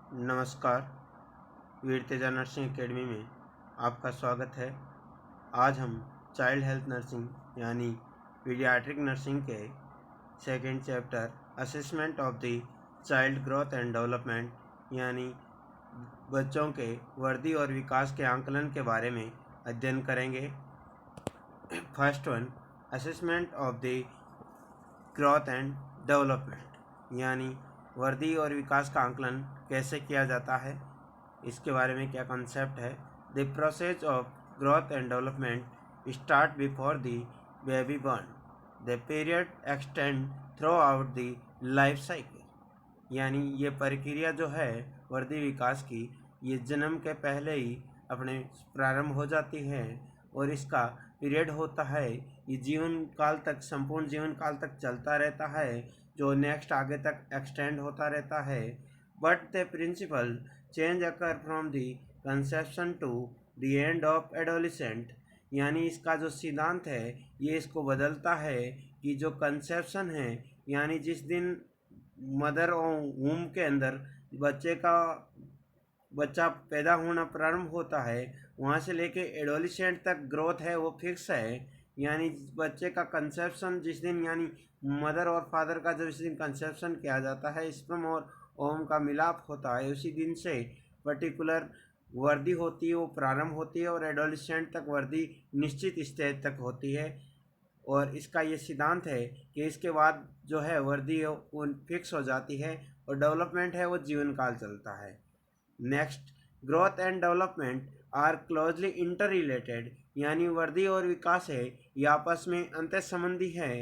नमस्कार। वीर Teja nursing academy में आपका स्वागत है। आज हम चाइल्ड हेल्थ नर्सिंग यानी पीडियाट्रिक नर्सिंग के second chapter assessment of the child growth and development यानी बच्चों के वृद्धि और विकास के आंकलन के बारे में अध्ययन करेंगे। First one, assessment of the growth and development यानी वृद्धि और विकास का आंकलन कैसे किया जाता है, इसके बारे में क्या कॉन्सेप्ट है। The process of growth and development start before the baby burn. The period extend through out the life cycle यानी ये प्रक्रिया जो है वृद्धि विकास की, ये जन्म के पहले ही अपने प्रारंभ हो जाती है और इसका पीरियड होता है, ये जीवन काल तक, संपूर्ण जीवन काल तक चलता रहता है, जो नेक्स्ट आगे तक एक्सटेंड होता रहता है। But the principle change occur from the conception to the end of adolescent यानी इसका जो सिद्धांत है ये इसको बदलता है कि जो कंसेप्शन है यानी जिस दिन मदर और वूम के अंदर बच्चा पैदा होना प्रारंभ होता है, वहाँ से लेके एडोलिसेंट तक ग्रोथ है वो फिक्स है। यानी बच्चे का कंसेप्शन जिस दिन, यानी मदर और फादर का जब इस दिन कंसेप्शन किया जाता है, स्पर्म और ओम का मिलाप होता है, उसी दिन से पर्टिकुलर वर्दी होती है वो प्रारंभ होती है और एडोलिसेंट तक वर्दी निश्चित स्टेज तक होती है। और इसका ये सिद्धांत है कि इसके बाद जो है वर्दी वो फिक्स हो जाती है और डेवलपमेंट है वो जीवन काल चलता है। Next, growth and development are closely interrelated यानी वृद्धि और विकास है ये आपस में अंतर संबंधी है।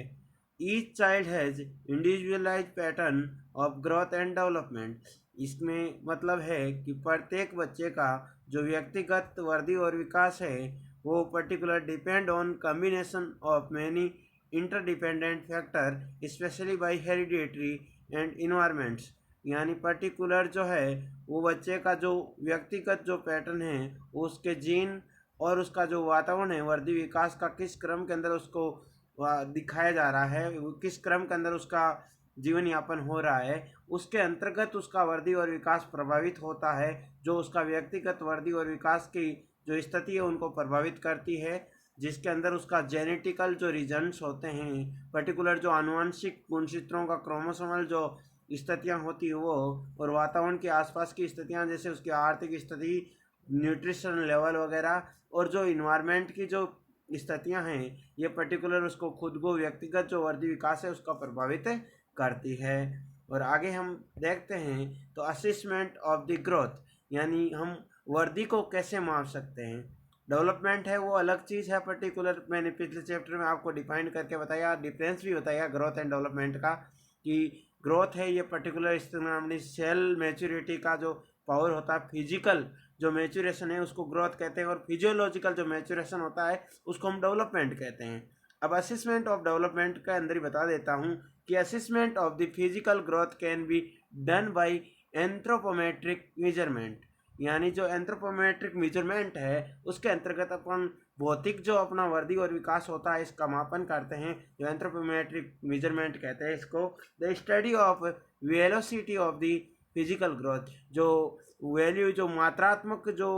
Each child has individualise pattern of growth and development. इसमें मतलब है कि प्रत्येक बच्चे का जो व्यक्तिगत वृद्धि और विकास है वो particular depend on combination of many interdependent factor specially by hereditary and environments यानी पर्टिकुलर जो है वो बच्चे का जो व्यक्तिगत जो पैटर्न है वो उसके जीन और उसका जो वातावरण है वृद्धि विकास का किस क्रम के अंदर उसको दिखाया जा रहा है, किस क्रम के अंदर उसका जीवन यापन हो रहा है, उसके अंतर्गत उसका वृद्धि और विकास प्रभावित होता है, जो उसका व्यक्तिगत वृद्धि और विकास की जो स्थिति है उनको प्रभावित करती है, जिसके अंदर उसका जेनेटिकल जो रीजन्स होते हैं, पर्टिकुलर जो आनुवंशिक गुणसूत्रों का क्रोमोसोमल जो स्थितियाँ होती है वो, और वातावरण के आसपास की स्थितियाँ जैसे उसकी आर्थिक स्थिति, न्यूट्रिशन लेवल वगैरह, और जो इन्वायरमेंट की जो स्थितियाँ हैं ये पर्टिकुलर उसको खुद को व्यक्तिगत जो वृद्धि विकास है उसका प्रभावित करती है। और आगे हम देखते हैं तो असेसमेंट ऑफ द ग्रोथ यानी हम वृद्धि को कैसे माप सकते हैं। डेवलपमेंट है वो अलग चीज़ है, पर्टिकुलर मैंने पिछले चैप्टर में आपको डिफाइन करके बताया, डिफरेंस भी बताया ग्रोथ एंड डेवलपमेंट का, कि ग्रोथ है ये पर्टिकुलर अपनी सेल मैच्योरिटी का जो पावर होता है, फिजिकल जो मैच्योरेशन है उसको ग्रोथ कहते हैं, और फिजियोलॉजिकल जो मैच्योरेशन होता है उसको हम डेवलपमेंट कहते हैं। अब असेसमेंट ऑफ डेवलपमेंट का अंदर ही बता देता हूँ कि assessment of the physical growth can be done by anthropometric measurement यानी जो एंथ्रोपोमेट्रिक मेजरमेंट है उसके अंतर्गत अपन भौतिक जो अपना वृद्धि और विकास होता है इसका मापन करते हैं, जो एंथ्रोपोमेट्रिक मेजरमेंट कहते हैं इसको। The study of velocity of the physical growth, जो वैल्यू जो मात्रात्मक जो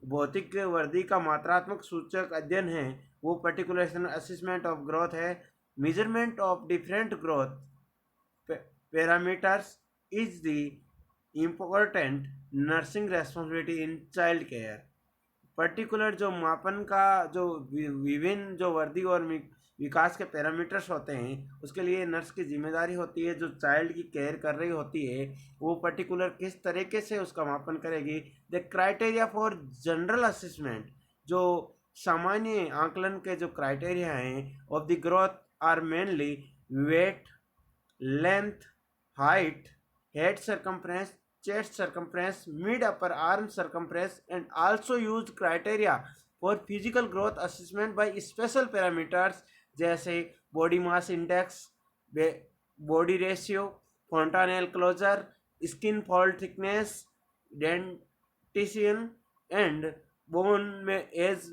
भौतिक वृद्धि का मात्रात्मक सूचक अध्ययन है वो पर्टिकुलर असेसमेंट ऑफ ग्रोथ है। Measurement of different growth parameters is the important nursing responsibility in child care. Particular जो मापन का जो विभिन्न जो वृद्धि और विकास के पैरामीटर्स होते हैं उसके लिए नर्स की जिम्मेदारी होती है, जो चाइल्ड की केयर कर रही होती है वो पर्टिकुलर किस तरीके से उसका मापन करेगी। The criteria for general assessment, जो सामान्य आंकलन के जो क्राइटेरिया हैं of the growth are mainly weight, length, height, head circumference, chest circumference, mid upper arm circumference, and also used criteria for physical growth assessment by special parameters जैसे body mass index, body ratio, fontanelle closure, skin fold thickness, dentition, and bone age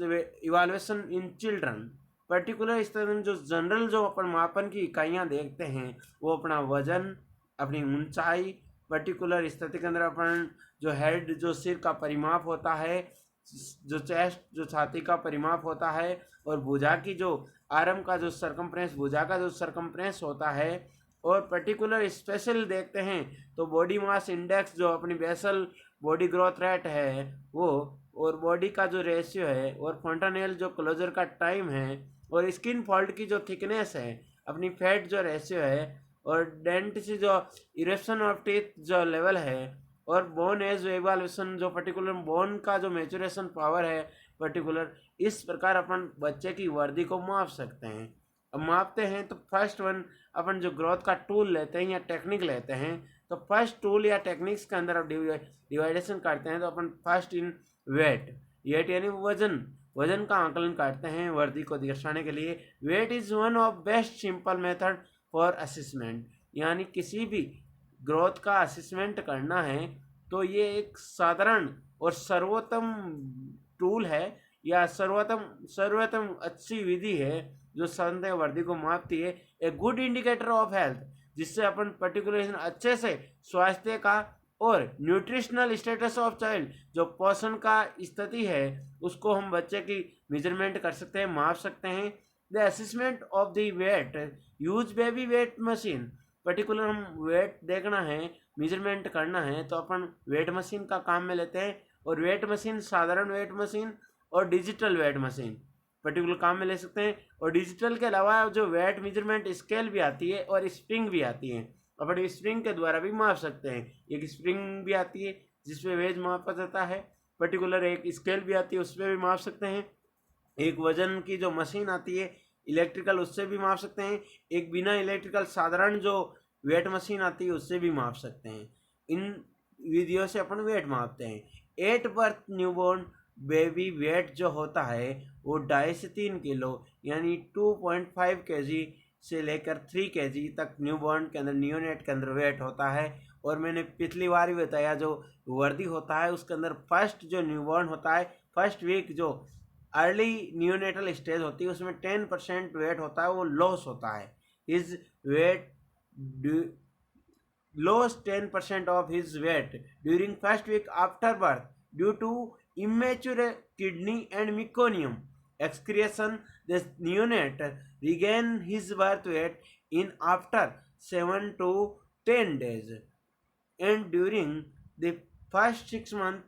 evaluation in children। Particular इस तरह जो general जो अपन मापन की इकाइयाँ देखते हैं वो अपना वजन, अपनी ऊंचाई, पर्टिकुलर स्थिति के अंदर अपन जो हेड जो सिर का परिमाप होता है, जो चेस्ट जो छाती का परिमाप होता है, और भुजा की जो आर्म का जो सरकमफ्रेंस भुजा का जो सरकमफ्रेंस होता है, और पर्टिकुलर स्पेशल देखते हैं तो बॉडी मास इंडेक्स जो अपनी बेसल बॉडी ग्रोथ रेट है वो, और बॉडी का जो रेशियो है, और फोंटानेल जो क्लोजर का टाइम है, और स्किन फॉल्ट की जो थिकनेस है, अपनी फैट जो रेशियो है, और डेंट से जो इरेप्शन ऑफ टीथ जो लेवल है, और बोन एज एवोल्यूशन जो पर्टिकुलर बोन का जो मेचुरेशन पावर है पर्टिकुलर, इस प्रकार अपन बच्चे की वर्दी को माप सकते हैं। अब मापते हैं तो फर्स्ट वन अपन जो ग्रोथ का टूल लेते हैं या टेक्निक लेते हैं, तो फर्स्ट टूल या टेक्निक्स के अंदर डिवाइडेशन करते हैं तो अपन फर्स्ट इन वेट, वेट यानी वजन, वजन का आंकलन करते हैं वर्दी को दर्शाने के लिए। Weight is one of best simple method for assessment, यानी किसी भी ग्रोथ का असेसमेंट करना है तो ये एक साधारण और सर्वोत्तम टूल है, या सर्वोत्तम अच्छी विधि है जो संदेह वर्दी को मापती है। A good indicator of health, जिससे अपन पर्टिकुलर अच्छे से स्वास्थ्य का और न्यूट्रिशनल स्टेटस ऑफ चाइल्ड जो पोषण का स्थिति है उसको हम बच्चे की मेजरमेंट कर सकते हैं, माप सकते हैं। The assessment of the weight, use baby weight machine, particular हम वेट देखना है मेजरमेंट करना है तो अपन वेट मशीन का काम में लेते हैं, और वेट मशीन साधारण वेट मशीन और डिजिटल वेट मशीन पर्टिकुलर काम में ले सकते हैं। और डिजिटल के अलावा जो वेट मेजरमेंट स्केल भी आती है और स्प्रिंग भी आती है, अपन स्प्रिंग के द्वारा भी माप सकते हैं। एक स्प्रिंग भी आती है जिसमें वेट मापा जाता है, पर्टिकुलर एक स्केल भी आती है उसमें भी माप सकते हैं। एक वजन की जो मशीन आती है इलेक्ट्रिकल, उससे भी माप सकते हैं। एक बिना इलेक्ट्रिकल साधारण जो वेट मशीन आती है उससे भी माप सकते हैं। इन विधियों से अपन वेट मापते हैं। 8 बर्थ न्यूबॉर्न बेबी वेट जो होता है वो 2.5 से 3 किलो यानी 2.5 kg से लेकर 3 kg तक न्यूबॉर्न के अंदर नियोनेट के अंदर वेट होता है। और मैंने पिछली बार भी बताया जो वर्दी होता है उसके अंदर फर्स्ट जो न्यूबॉर्न होता है, फर्स्ट वीक जो अर्ली नियोनेटल स्टेज होती है उसमें 10% वेट होता है, वो लॉस होता है। His weight lost 10% of his weight during first week after birth due to immature kidney and meconium excretion. The neonate regain his birth weight in after 7 to 10 days, and during the first 6 months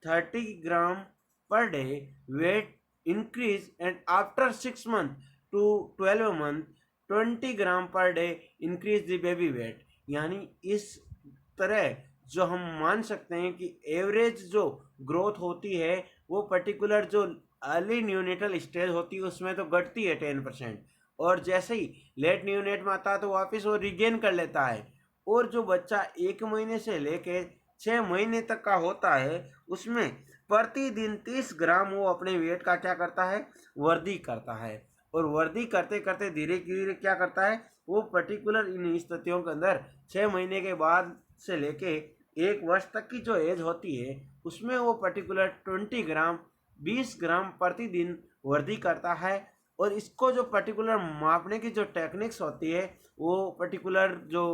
30 gram per day weight increase, and after 6 months to 12 months 20 gram per day increase the baby weight। यानी इस तरह जो हम मान सकते हैं कि average जो ग्रोथ होती है वो पर्टिकुलर जो अर्ली न्यूनेटल स्टेज होती है उसमें तो घटती है 10%, और जैसे ही लेट न्यूनेट में आता है तो वापस वो रिगेन कर लेता है। और जो बच्चा 1 महीने से लेके 6 महीने तक का होता है उसमें प्रतिदिन 30 ग्राम वो अपने वेट का क्या करता है, वृद्धि करता है। और वृद्धि करते करते धीरे धीरे क्या करता है, वो पर्टिकुलर इन स्थितियों के अंदर 6 महीने के बाद से लेके 1 वर्ष तक की जो एज होती है उसमें वो पर्टिकुलर 20 ग्राम प्रतिदिन वृद्धि करता है। और इसको जो पर्टिकुलर मापने की जो टेक्निक्स होती है वो पर्टिकुलर जो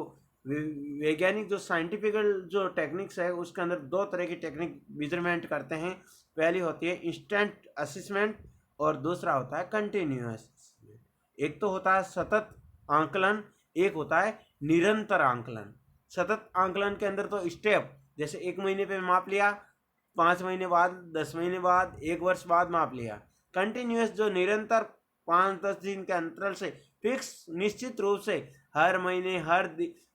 वैज्ञानिक जो साइंटिफिकल जो टेक्निक्स है उसके अंदर 2 तरह की टेक्निक मेजरमेंट करते हैं। पहली होती है इंस्टेंट असेसमेंट और दूसरा होता है कंटिन्यूअस। एक तो होता है सतत आंकलन, एक होता है निरंतर आंकलन। सतत आंकलन के अंदर तो स्टेप जैसे 1 महीने पे माप लिया, 5 महीने बाद, 10 महीने बाद, 1 वर्ष बाद माप लिया। कंटिन्यूअस जो निरंतर 5-10 दिन के अंतराल से फिक्स निश्चित रूप से हर महीने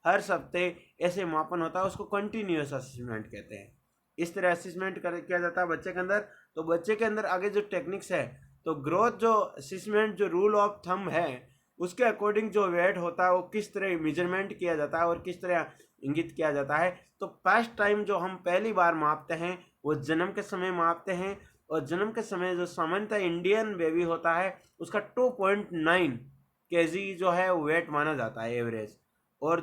हर सप्ते ऐसे मापन होता है उसको कंटिन्यूअस असेसमेंट कहते हैं। इस तरह असेसमेंट किया जाता है बच्चे के अंदर। तो बच्चे के अंदर आगे जो टेक्निक्स है तो ग्रोथ जो असेसमेंट जो रूल ऑफ थंब है उसके अकॉर्डिंग जो वेट होता है वो किस तरह मेजरमेंट किया जाता है और किस तरह इंगित किया जाता है। तो फर्स्ट टाइम जो हम पहली बार मापते हैं वो जन्म के समय मापते हैं, और जन्म के समय जो सामान्यतः इंडियन बेबी होता है उसका 2.9 kg जो है वो वेट माना जाता है एवरेज। और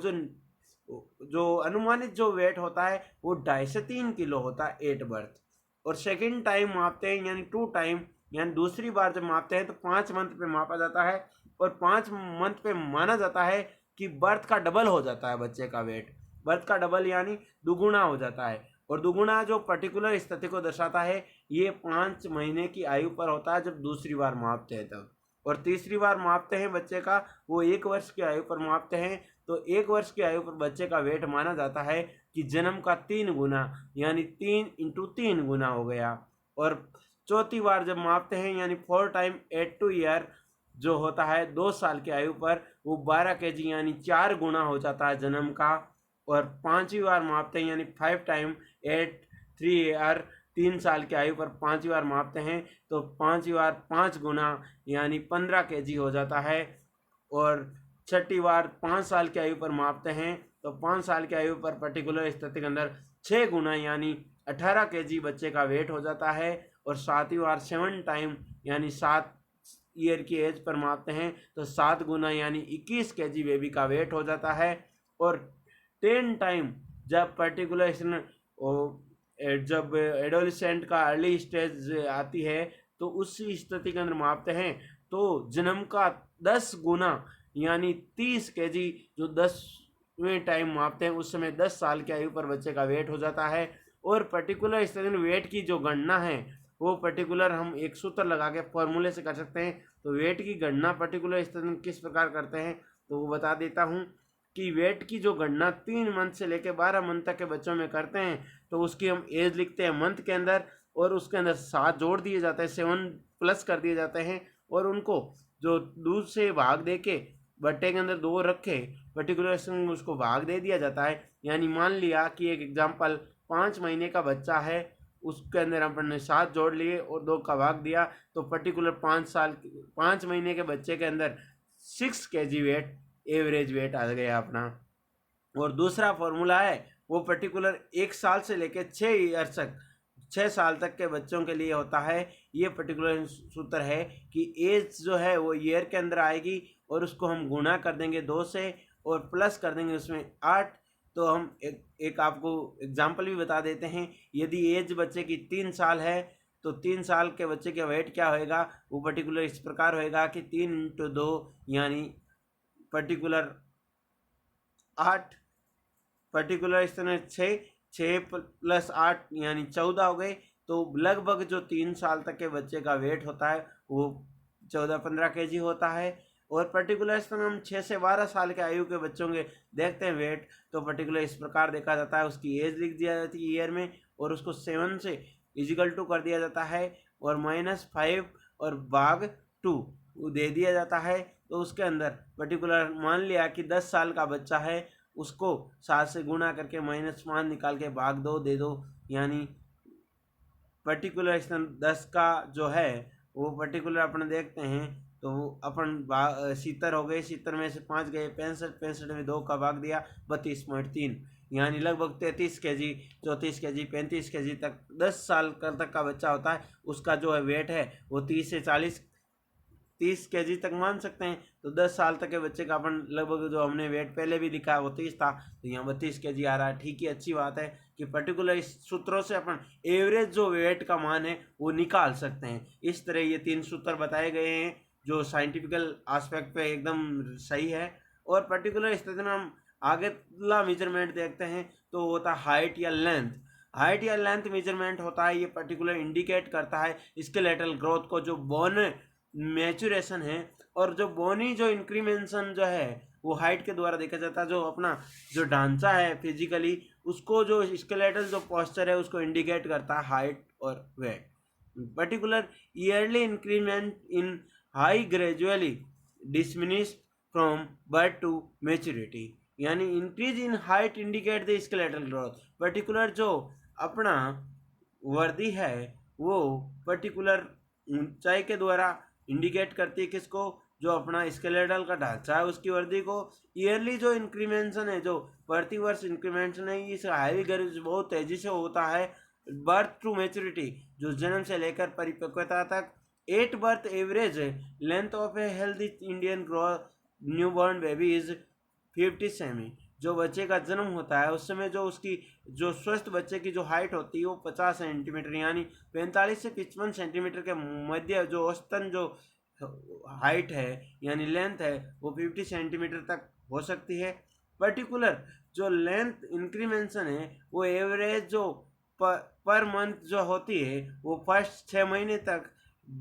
जो अनुमानित जो वेट होता है वो 2.5 से 3 किलो होता है 8 बर्थ। और सेकेंड टाइम मापते हैं यानी 2 टाइम, यानी दूसरी बार जब मापते हैं तो 5 मंथ पे मापा जाता है, और 5 मंथ पे माना जाता है कि बर्थ का डबल हो जाता है बच्चे का वेट। बर्थ का डबल यानी दुगुना हो जाता है। और दुगुना जो पर्टिकुलर स्थिति को दर्शाता है ये 5 महीने की आयु पर होता है जब दूसरी बार मापते हैं तब। और तीसरी बार मापते हैं बच्चे का वो 1 वर्ष की आयु पर मापते हैं। तो 1 वर्ष की आयु पर बच्चे का वेट माना जाता है कि जन्म का 3 गुना यानी 3 इंटू 3 गुना हो गया। और चौथी बार जब मापते हैं यानी 4 टाइम 8 टू ईयर जो होता है 2 साल की आयु पर वो 12 केजी यानी 4 गुना हो जाता है जन्म का। और पांचवी बार मापते हैं यानी 5 टाइम 8 3 ईयर 3 साल की आयु पर पांचवी बार मापते हैं तो पांचवी बार 5 गुना यानी 15 केजी हो जाता है। और छठी बार 5 साल की आयु पर मापते हैं तो 5 साल की आयु पर पर्टिकुलर स्थिति के अंदर 6 गुना यानी 18 केजी बच्चे का वेट हो जाता है। और सातवीं बार 7 टाइम यानी 7 ईयर की एज पर मापते हैं तो 7 गुना यानी 21 केजी बेबी का वेट हो जाता है। और 10 टाइम जब पर्टिकुलर जब एडोलिसेंट का अर्ली स्टेज आती है तो उस स्थिति के अंदर मापते हैं तो जन्म का 10 गुना यानी 30 केजी जो 10वें टाइम मापते हैं उस समय 10 साल की आयु पर बच्चे का वेट हो जाता है। और पर्टिकुलर स्थिति में वेट की जो गणना है वो पर्टिकुलर हम एक सूत्र लगा के फॉर्मूले से कर सकते हैं। तो वेट की गणना पर्टिकुलर स्थिति में किस प्रकार करते हैं तो वो बता देता हूँ कि वेट की जो गणना 3 मंथ से लेकर 12 मंथ तक के बच्चों में करते हैं तो उसकी हम एज लिखते हैं मंथ के अंदर और उसके अंदर 7 जोड़ दिए जाते हैं, 7 प्लस कर दिए जाते हैं। और उनको जो दूध से भाग दे के बट्टे के अंदर 2 रखे पर्टिकुलर उसको भाग दे दिया जाता है। यानी मान लिया कि एक एग्जाम्पल 5 महीने का बच्चा है उसके अंदर अपन ने 7 जोड़ लिए और 2 का भाग दिया तो पर्टिकुलर 5 महीने के बच्चे के अंदर 6 केजी वेट एवरेज वेट आ गया अपना। और दूसरा फॉर्मूला है वो पर्टिकुलर 1 साल से लेकर 6 ईयर तक 6 साल तक के बच्चों के लिए होता है। ये पर्टिकुलर सूत्र है कि एज जो है वो ईयर के अंदर आएगी और उसको हम गुणा कर देंगे 2 से और प्लस कर देंगे उसमें 8। तो हम एक आपको एग्जाम्पल भी बता देते हैं। यदि एज बच्चे की 3 साल है तो 3 साल के बच्चे का वेट क्या होएगा वो पर्टिकुलर इस प्रकार होएगा कि 3 इंटू 2 यानी पर्टिकुलर 8 पर्टिकुलर इस तरह 6 प्लस 8 यानी 14 हो गए। तो लगभग जो 3 साल तक के बच्चे का वेट होता है वो 14-15 केजी होता है। और पर्टिकुलर इस तरह हम 6 से 12 साल के आयु के बच्चों के देखते हैं वेट तो पर्टिकुलर इस प्रकार देखा जाता है उसकी एज लिख दिया जाती है ईयर में और उसको 7 से इजिकल टू कर दिया जाता है और -5 और भाग 2 दे दिया जाता है। तो उसके अंदर पर्टिकुलर मान लिया कि 10 साल का बच्चा है उसको 7 से गुणा करके -5 निकाल के भाग 2 दे दो यानी पर्टिकुलर 10 का जो है वो पर्टिकुलर अपन देखते हैं तो अपन 70 हो गए, 70 में से 5 गए 65, 65 में 2 का भाग दिया 32.3 यानी लगभग 33 केजी 34 केजी 35 केजी तक 10 साल तक का बच्चा होता है उसका जो है वेट है वो 30 से 30 केजी तक मान सकते हैं। तो 10 साल तक के बच्चे का अपन लगभग जो हमने वेट पहले भी लिखा है वो 30 था तो यहाँ 32 केजी आ रहा है। ठीक है, अच्छी बात है कि पर्टिकुलर इस सूत्रों से अपन एवरेज जो वेट का मान है वो निकाल सकते हैं। इस तरह ये 3 सूत्र बताए गए हैं जो साइंटिफिकल एस्पेक्ट पे एकदम सही है। और पर्टिकुलर स्थिति में हम अगला मेजरमेंट देखते हैं तो होता है हाइट या लेंथ। हाइट या लेंथ मेजरमेंट होता है ये पर्टिकुलर इंडिकेट करता है स्केलेटल ग्रोथ को जो बोन मैचुरेशन है। और जो बोनी जो इंक्रीमेंशन जो है वो हाइट के द्वारा देखा जाता है। जो अपना जो ढांचा है फिजिकली उसको जो स्केलेटल जो पोस्चर है उसको इंडिकेट करता है हाइट और weight. Particular yearly increment in height gradually diminish from birth to maturity यानी increase in height indicate the skeletal growth. Particular जो अपना वर्दी है वो पर्टिकुलर ऊंचाई के द्वारा इंडिकेट करती है किसको जो अपना स्केलेटल का ढांचा है उसकी वर्दी को। ईयरली जो इंक्रीमेंशन है जो प्रति वर्ष इंक्रीमेंशन है इस हाई ग्रेज बहुत तेजी से होता है। बर्थ टू मैच्योरिटी जो जन्म से लेकर परिपक्वता तक 8 birth average length of a healthy Indian newborn baby is 50 semi. जो बच्चे का जन्म होता है उस समय जो उसकी जो स्वस्थ बच्चे की जो हाइट होती है वो 50 सेंटीमीटर यानी 45 से 55 सेंटीमीटर के मध्य जो औसतन जो हाइट है यानी लेंथ है वो 50 सेंटीमीटर तक हो सकती है। पर्टिकुलर जो लेंथ इंक्रीमेंशन है वो एवरेज जो पर मंथ जो होती है वो फर्स्ट 6 महीने तक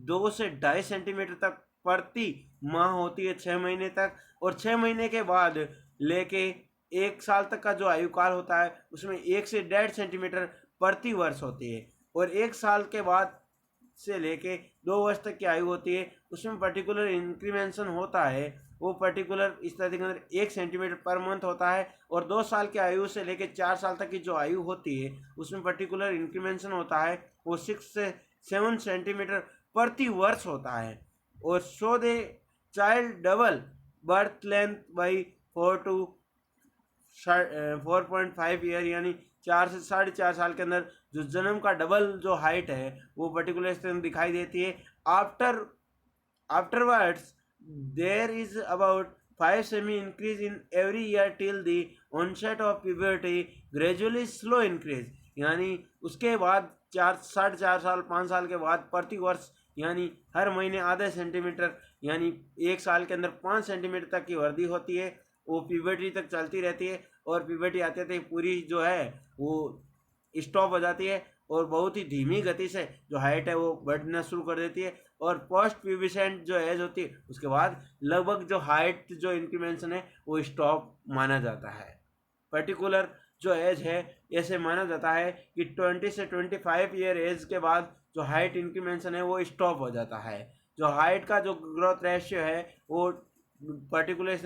2 से 2.5 सेंटीमीटर तक प्रति माह होती है, 6 महीने तक। और 6 महीने के बाद लेके 1 साल तक का जो आयु काल होता है उसमें 1 से 1.5 सेंटीमीटर प्रति वर्ष होती है। और 1 साल के बाद से लेके 2 वर्ष तक की आयु होती है उसमें पर्टिकुलर इंक्रीमेंशन होता है, वो पर्टिकुलर स्थिति के अंदर 1 सेंटीमीटर पर मंथ होता है। और 2 साल की आयु से लेके 4 साल तक की जो आयु होती है उसमें पर्टिकुलर इंक्रीमेंशन होता है, वो 6 से 7 सेंटीमीटर प्रति वर्ष होता है। और show they child double birth length by 4 to 4.5 year, यानी 4 से 4.5 साल के अंदर जो जन्म का डबल जो हाइट है वो पर्टिकुलर स्थिति दिखाई देती है। Afterwards there is about 5 cm increase in every year till the onset of puberty, gradually slow increase, यानी उसके बाद 4 साढ़े 4 साल 5 साल के बाद प्रति वर्ष यानी हर महीने आधे सेंटीमीटर, यानी 1 साल के अंदर 5 सेंटीमीटर तक की वृद्धि होती है। वो प्यूबर्टी तक चलती रहती है और प्यूबर्टी आते थे पूरी जो है वो स्टॉप हो जाती है और बहुत ही धीमी गति से जो हाइट है वो बढ़ना शुरू कर देती है। और पोस्ट प्यूबिसेंट जो एज होती है उसके बाद लगभग जो हाइट जो इंक्रीमेंशन है वो स्टॉप माना जाता है। पर्टिकुलर जो एज है ऐसे माना जाता है कि 20 से 25 ईयर एज के बाद जो हाइट इंक्रीमेंशन है वो स्टॉप हो जाता है। जो हाइट का जो ग्रोथ रेशियो है वो पर्टिकुलर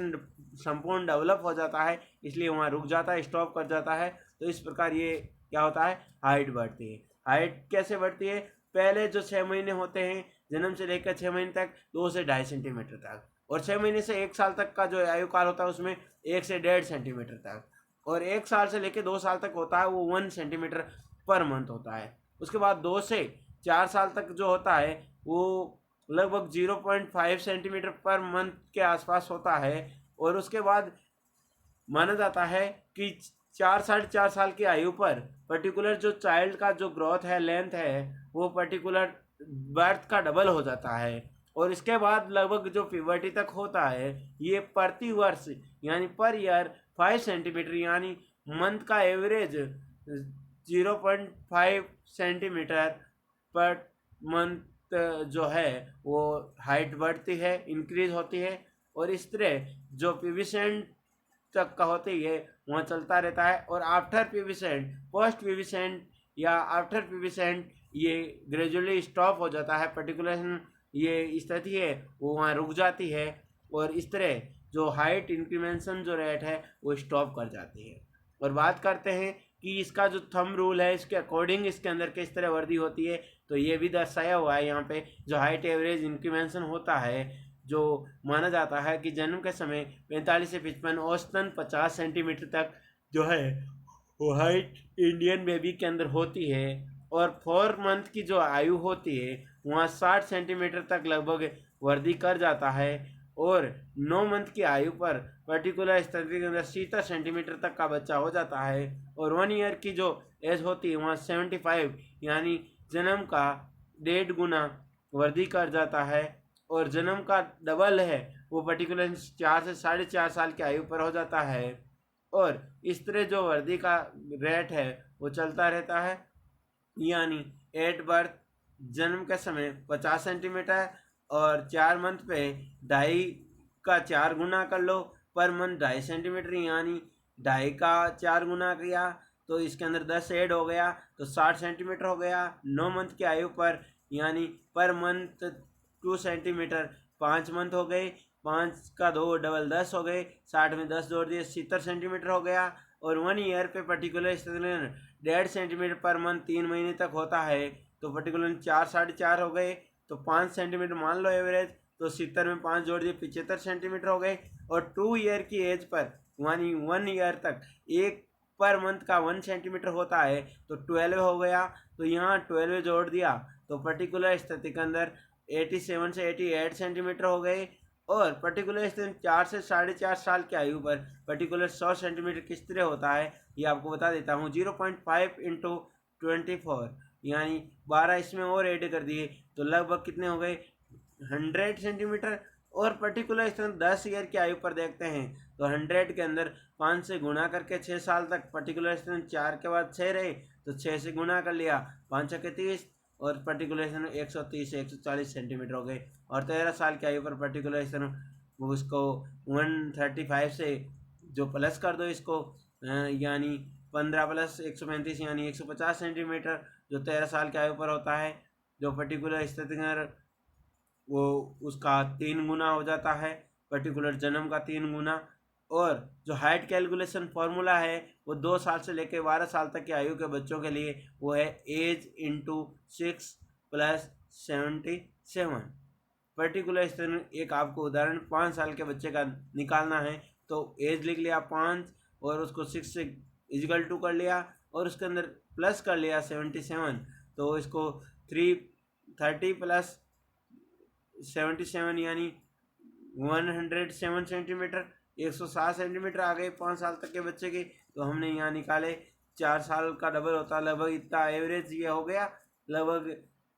संपूर्ण डेवलप हो जाता है, इसलिए वहाँ रुक जाता है, स्टॉप कर जाता है। तो इस प्रकार ये क्या होता है, हाइट बढ़ती है। हाइट कैसे बढ़ती है, पहले जो 6 महीने होते हैं जन्म से लेकर 6 महीने तक 2 से 2.5 सेंटीमीटर तक, और 6 महीने से 1 साल तक का जो आयु काल होता है उसमें 1 से 1.5 सेंटीमीटर तक, और 1 साल से लेकर 2 साल तक होता है वो 1 सेंटीमीटर पर मंथ होता है। उसके बाद 2 से 4 साल तक जो होता है वो लगभग 0.5 सेंटीमीटर पर मंथ के आसपास होता है। और उसके बाद माना जाता है कि 4 साढ़े 4 साल की आयु पर पर्टिकुलर जो चाइल्ड का जो ग्रोथ है, लेंथ है, वो पर्टिकुलर बर्थ का डबल हो जाता है। और इसके बाद लगभग जो प्यूबर्टी तक होता है ये प्रति वर्ष यानी पर ईयर 5 सेंटीमीटर, यानी मंथ का एवरेज 0.5 सेंटीमीटर पर मंथ जो है वो हाइट बढ़ती है, इंक्रीज होती है। और इस तरह जो प्यूबिसेंट तक का होती है वहाँ चलता रहता है। और आफ्टर प्यूबिसेंट, पोस्ट प्यूबिसेंट या आफ्टर प्यूबिसेंट ये ग्रेजुअली स्टॉप हो जाता है। पर्टिकुलर ये स्थिति है वो वहाँ रुक जाती है और इस तरह जो हाइट इंक्रीमेंशन जो रेट है वो स्टॉप कर जाती है। और बात करते हैं कि इसका जो थंब रूल है इसके अकॉर्डिंग इसके अंदर किस तरह वृद्धि होती है, तो ये भी दर्शाया हुआ है यहाँ पे। जो हाइट एवरेज इंक्रीमेंशन होता है जो माना जाता है कि जन्म के समय 45 से 55 औसतन 50 सेंटीमीटर तक जो है वो हाइट इंडियन बेबी के अंदर होती है। और 4 मंथ की जो आयु होती है वहाँ 60 सेंटीमीटर तक लगभग वृद्धि कर जाता है। और 9 मंथ की आयु पर पर्टिकुलर स्थिति के अंदर 70 सेंटीमीटर तक का बच्चा हो जाता है। और 1 ईयर की जो एज होती है वहाँ 75 यानी जन्म का 1.5 गुना वृद्धि कर जाता है। और जन्म का डबल है वो पर्टिकुलर 4 से 4.5 साल की आयु पर हो जाता है। और इस तरह जो वृद्धि का रेट है वो चलता रहता है, यानी एट बर्थ जन्म के समय 50 सेंटीमीटर और 4 मंथ पे 2.5 का 4 गुना कर लो, पर मंथ 2.5 सेंटीमीटर, यानी 2.5 का 4 गुना किया तो इसके अंदर 10 ऐड हो गया तो 60 सेंटीमीटर हो गया 9 मंथ की आयु पर, यानी पर मंथ 2 सेंटीमीटर। 5 मंथ हो गए, 5 का 2 डबल 10 हो गए, 60 में 10 जोड़ दिए 70 सेंटीमीटर हो गया। और 1 ईयर पे पर्टिकुलर 1.5 सेंटीमीटर पर मंथ 3 महीने तक होता है तो पर्टिकुलर 4 साढ़े 4 हो गए तो 5 सेंटीमीटर मान लो एवरेज, तो 70 में 5 जोड़ दिए 75 सेंटीमीटर हो गए। और 2 ईयर की एज पर यानी 1 ईयर तक एक पर मंथ का 1 सेंटीमीटर होता है तो 12 हो गया, तो यहाँ 12 जोड़ दिया तो पर्टिकुलर स्थिति के अंदर 87 से 88 सेंटीमीटर हो गए। और पर्टिकुलर 4 से 4.5 साल की आयु पर पर्टिकुलर 100 सेंटीमीटर किस तरह होता है ये आपको बता देता हूँ। 0.5 इंटू 24 यानी 12 इसमें और ऐड कर दिए तो लगभग कितने हो गए 100 सेंटीमीटर। और पर्टिकुलर 10 ईयर की आयु पर देखते हैं तो 100 के अंदर 5 से गुणा करके 6 साल तक पर्टिकुलर स्ट्रेंथ 4 के बाद 6 रहे, तो 6 से गुणा कर लिया, 5 के 30, और पर्टिकुलर स्ट्रेंथ 130 से 140 सेंटीमीटर हो गए। और 13 साल की आयु पर पर्टिकुलर स्ट्रेंथ उसको 135 से जो प्लस कर दो इसको, यानी 15 प्लस 135 यानी 150 सेंटीमीटर, जो 13 साल की आयु पर होता है। जो पर्टिकुलर स्थिति वो उसका 3 गुना हो जाता है, पर्टिकुलर जन्म का 3 गुना। और जो हाइट कैलकुलेशन फॉर्मूला है वो 2 साल से लेकर 12 साल तक की आयु के बच्चों के लिए वो है एज इंटू 6 प्लस 77। पर्टिकुलर इस तरह एक आपको उदाहरण 5 साल के बच्चे का निकालना है, तो एज लिख लिया 5 और उसको 6 से इजिकल टू कर लिया और उसके अंदर प्लस कर लिया 77, तो इसको 330 प्लस 77 यानी 107 सेंटीमीटर, 107 सेंटीमीटर आ गए 5 साल तक के बच्चे के। तो हमने यहाँ निकाले 4 साल का डबल होता है लगभग इतना एवरेज ये हो गया, लगभग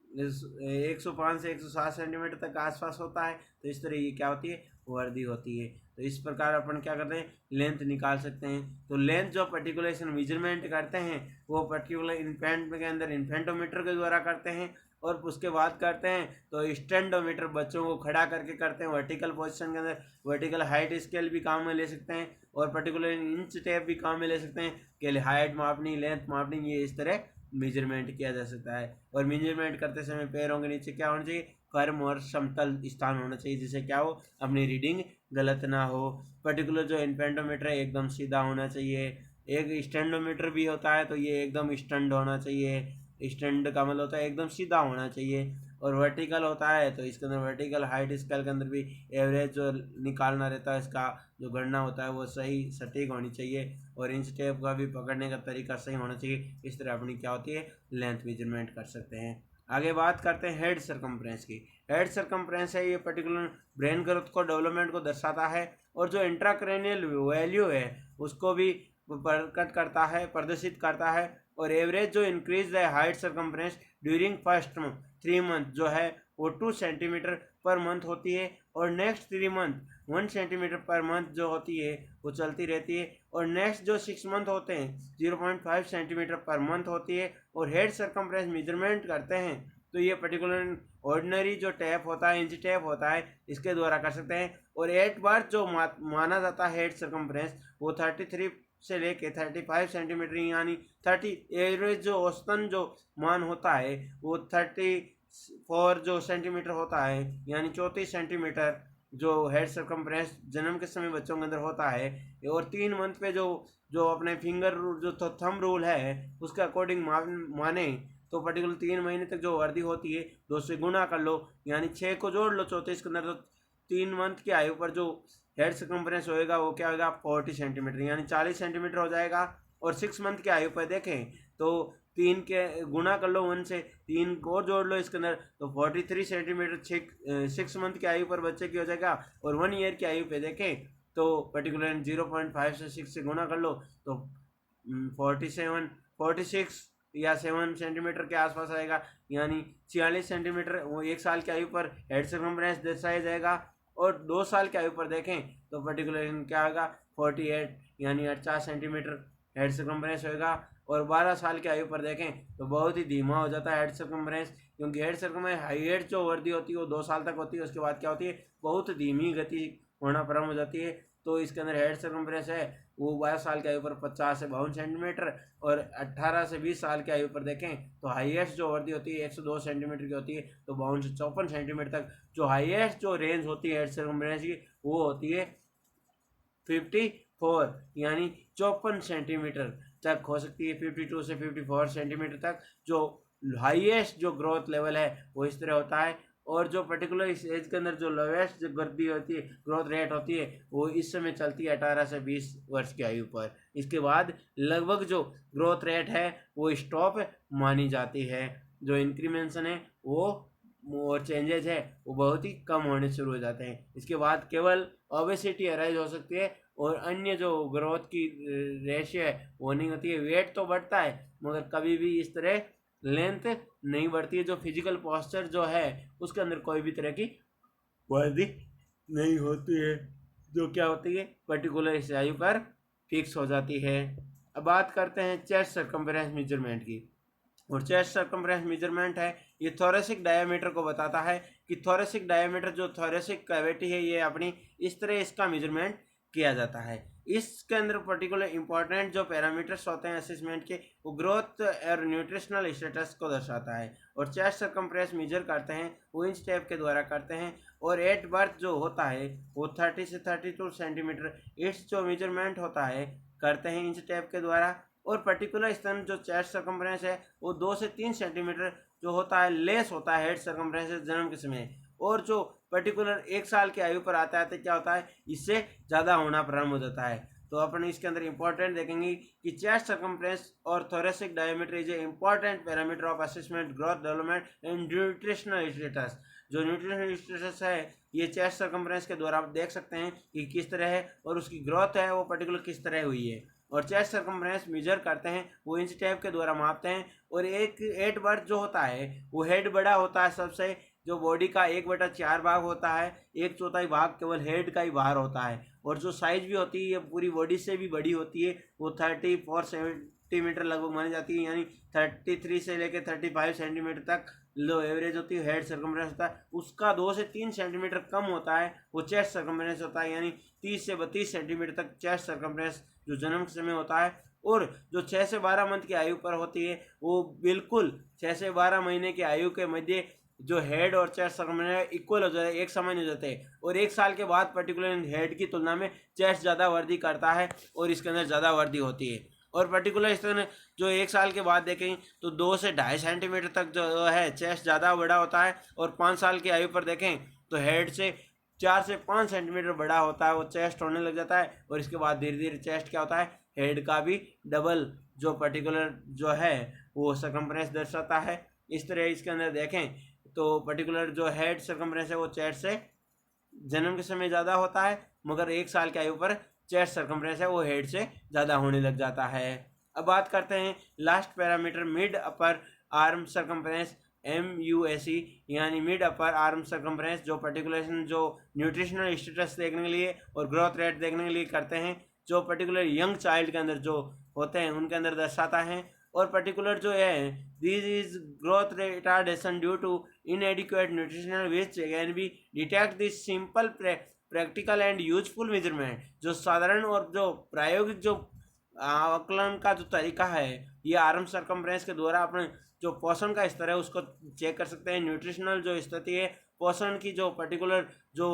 105 से 107 सेंटीमीटर तक आसपास होता है। तो इस तरह ये क्या होती है, वर्दी होती है। तो इस प्रकार अपन क्या करते हैं, लेंथ निकाल सकते हैं। तो लेंथ जो पर्टिकुलर मेजरमेंट करते हैं वो पर्टिकुलर इन्फेंट के अंदर इन्फेंटोमीटर के द्वारा करते हैं, और उसके बाद करते हैं तो स्टैंडोमीटर बच्चों को खड़ा करके करते हैं। वर्टिकल पोजीशन के अंदर वर्टिकल हाइट स्केल भी काम में ले सकते हैं, और पर्टिकुलर इंच टेप भी काम में ले सकते हैं कि हाइट मापनी, लेंथ मापनी, ये इस तरह मेजरमेंट किया जा सकता है। और मेजरमेंट करते समय पैरों के नीचे क्या होना चाहिए, फर्म और समतल स्थान होना चाहिए, जिससे क्या हो, अपनी रीडिंग गलत ना हो। पर्टिकुलर जो इन्फेंटोमीटर है एकदम सीधा होना चाहिए। एक स्टैंडोमीटर भी होता है तो ये एकदम स्टैंड होना चाहिए, स्टैंड का मतलब होता है एकदम सीधा होना चाहिए। और वर्टिकल होता है तो इसके अंदर वर्टिकल हाइट स्केल के अंदर भी एवरेज जो निकालना रहता है, इसका जो गणना होता है वो सही सटीक होनी चाहिए, और इंच टेप का भी पकड़ने का तरीका सही होना चाहिए। इस तरह अपनी क्या होती है, लेंथ मेजरमेंट कर सकते हैं। आगे बात करते हैं हेड सरकमफ्रेंस की। हेड सरकमफ्रेंस है ये पर्टिकुलर ब्रेन ग्रोथ को, डेवलपमेंट को दर्शाता है, और जो इंट्राक्रैनियल वैल्यू है उसको भी प्रकट करता है, प्रदर्शित करता है। और एवरेज जो इंक्रीज है height circumference during first 3 month जो है वो 2 सेंटीमीटर पर मंथ होती है, और next 3 month 1 centimetre per month जो होती है वो चलती रहती है, और नेक्स्ट जो 6 मंथ होते हैं 0.5 सेंटीमीटर पर मंथ होती है। और हेड सरकमफ्रेंस मेजरमेंट करते हैं तो ये पर्टिकुलर ऑर्डिनरी जो टैप होता है, इंच टैप होता है, इसके द्वारा कर सकते हैं। और 8 बार जो माना जाता है हेड सरकमफ्रेंस वो 33 से लेके 35 सेंटीमीटर यानी 30, एवरेज जो औसतन जो मान होता है वो 34 जो सेंटीमीटर होता है, यानी 34 सेंटीमीटर जो हेड सरकमफ्रेंस जन्म के समय बच्चों के अंदर होता है। और 3 मंथ पे जो जो अपने फिंगर जो थंब रूल है उसके अकॉर्डिंग माने तो पर्टिकुलर 3 महीने तक जो वर्दी होती है 2 से गुना कर लो, यानी 6 को जोड़ लो 34 के अंदर, तो 3 मंथ की आयु पर जो हेड सर्कम्फ्रेंस होएगा वो क्या होगा, 40 सेंटीमीटर यानी 40 सेंटीमीटर हो जाएगा। और 6 मंथ की आयु पर देखें तो 3 के गुना कर लो 1 से, 3 को जोड़ लो इसके अंदर, तो 43 सेंटीमीटर 6 मंथ की आयु पर बच्चे की हो जाएगा। और 1 ईयर की आयु पे देखें तो पर्टिकुलर 0.5 से 6 से गुना कर लो तो 46 या 7 सेंटीमीटर के आसपास आएगा, यानी 46 सेंटीमीटर वो 1 साल की आयु पर हेड सर्कम्फ्रेंस दर्शाया जाएगा। और 2 साल की आयु पर देखें तो पर्टिकुलर क्या होगा, 48 यानी 50 सेंटीमीटर हेड सर्कम्फ्रेंस होएगा। और 12 साल की आयु पर देखें तो बहुत ही धीमा हो जाता है हेड सर्कम्फ्रेंस, क्योंकि हेड सर्कम्फ्रेंस हाइट जो वर्दी होती है वो 2 साल तक होती है, उसके बाद क्या होती है, बहुत धीमी गति होना प्रारंभ हो जाती है। तो इसके अंदर हेड सर्कम्फ्रेंस है वो 12 साल की आयु पर 50 से 52 सेंटीमीटर, और 18 से 20 साल की आयु पर देखें तो हाईएस्ट जो वर्दी होती है 102 सेंटीमीटर की होती है, तो 52 से 54 सेंटीमीटर तक जो हाईएस्ट जो रेंज होती है हेड सर्कम्फ्रेंस की वो होती है 54 यानी 54 सेंटीमीटर तक हो सकती है। 52 से 54 सेंटीमीटर तक जो हाईएस्ट जो ग्रोथ लेवल है वो इस तरह होता है। और जो पर्टिकुलर इस एज के अंदर जो लोवेस्ट जो वृद्धि होती है, ग्रोथ रेट होती है, वो इस समय चलती है 18 से 20 वर्ष की आयु पर। इसके बाद लगभग जो ग्रोथ रेट है वो स्टॉप मानी जाती है, जो इंक्रीमेंशन है वो और चेंजेस है वो बहुत ही कम होने शुरू हो जाते हैं। इसके बाद केवल ओबेसिटी अराइज हो सकती है, और अन्य जो ग्रोथ की रेशियो है वो नहीं होती है। वेट तो बढ़ता है मगर कभी भी इस तरह लेंथ नहीं बढ़ती है, जो फिजिकल पोस्चर जो है उसके अंदर कोई भी तरह की वर्दी नहीं होती है। जो क्या होती है पर्टिकुलर इस आयु पर फिक्स हो जाती है। अब बात करते हैं चेस्ट सर्कम्फ्रेंस मेजरमेंट की। और चेस्ट सर्कम्फ्रेंस मेजरमेंट है, ये थोरेसिक डायमीटर को बताता है कि थोरेसिक डायमीटर जो थोरेसिक कैविटी है ये अपनी इस तरह इसका मेजरमेंट किया जाता है। इसके अंदर पर्टिकुलर इंपॉर्टेंट जो पैरामीटर्स होते हैं असेसमेंट के, वो ग्रोथ और न्यूट्रिशनल स्टेटस को दर्शाता है। और चेस्ट सर्कम्फ्रेंस मेजर करते हैं वो इंच टेप के द्वारा करते हैं। और एट बर्थ जो होता है वो 30 से 32 सेंटीमीटर इट्स जो मेजरमेंट होता है करते हैं इंच टेप के द्वारा। और पर्टिकुलर स्तन जो चेस्ट सर्कम्फ्रेंस है वो 2 से 3 सेंटीमीटर जो होता है लेस होता है हेड सर्कम्फ्रेंस जन्म के समय। और जो पर्टिकुलर 1 साल की आयु पर आता है तो क्या होता है इससे ज़्यादा होना प्रारंभ हो जाता है। तो अपन इसके अंदर इंपॉर्टेंट देखेंगे कि चेस्ट सर्कम्फ्रेंस और thoracic diameter is a important parameter of assessment growth development and nutritional status. जो न्यूट्रिशनल स्टेटस है ये चेस्ट सर्कम्फ्रेंस के द्वारा आप देख सकते हैं कि किस तरह है और उसकी ग्रोथ है वो पर्टिकुलर किस तरह हुई है। और चेस्ट सर्कम्फ्रेंस मेजर करते हैं वो इंच टेप के द्वारा मापते हैं। और एक 8 बर्थ जो होता है वो हेड बड़ा होता है सबसे, जो बॉडी का 1/4 भाग होता है, 1/4 भाग केवल हेड का ही बाहर होता है। और जो साइज भी होती है ये पूरी बॉडी से भी बड़ी होती है, वो 34 सेंटीमीटर लगभग मानी जाती है, यानी 33 से लेकर 35 सेंटीमीटर तक लो एवरेज होती है हेड सर्कम्फ्रेंस होता है। उसका 2 से 3 सेंटीमीटर कम होता है वो चेस्ट सर्कम्फ्रेंस होता है, यानी 30 से 32 सेंटीमीटर तक चेस्ट सर्कम्फ्रेंस जो जन्म के समय होता है। और जो 6 से 12 मंथ की आयु पर होती है वो बिल्कुल 6 से 12 महीने की आयु के मध्य जो हेड और चेस्ट सर्कम्फ्रेंस इक्वल हो जाते हैं, एक समान हो जाते हैं। और 1 साल के बाद पर्टिकुलर हेड की तुलना में चेस्ट ज़्यादा वृद्धि करता है और इसके अंदर ज़्यादा वृद्धि होती है। और पर्टिकुलर इस तरह जो 1 साल के बाद देखें तो 2 से 2.5 सेंटीमीटर तक जो है चेस्ट ज़्यादा बड़ा होता है। और 5 साल की आयु पर देखें तो हेड से 4 से 5 सेंटीमीटर बड़ा होता है, वो चेस्ट होने लग जाता है। और इसके बाद धीरे धीरे चेस्ट क्या होता है हेड का भी डबल जो पर्टिकुलर जो है वो सर्कम्फ्रेंस दर्शाता है। इस तरह इसके अंदर देखें तो पर्टिकुलर जो हेड सर्कम्फ्रेंस है वो चेस्ट से जन्म के समय ज़्यादा होता है, मगर 1 साल की आयु पर चेस्ट सर्कम्फ्रेंस है वो हेड से ज़्यादा होने लग जाता है। अब बात करते हैं last parameter mid upper arm circumference MUSE, यानी मिड अपर आर्म सर्कम्फ्रेंस, जो पर्टिकुलर जो न्यूट्रिशनल स्टेटस देखने के लिए और ग्रोथ रेट देखने के लिए करते हैं, जो पर्टिकुलर यंग चाइल्ड के अंदर जो होते हैं उनके अंदर दर्शाता है। और पर्टिकुलर जो है this is growth retardation due to inadequate nutritional which can be detect this simple practical and useful measurement. जो साधारण और जो प्रायोगिक जो आकलन का जो तरीका है ये आर्म सर्कम्फ्रेंस के द्वारा अपने जो पोषण का स्तर है उसको चेक कर सकते हैं। न्यूट्रिशनल जो स्थिति है पोषण की जो पर्टिकुलर जो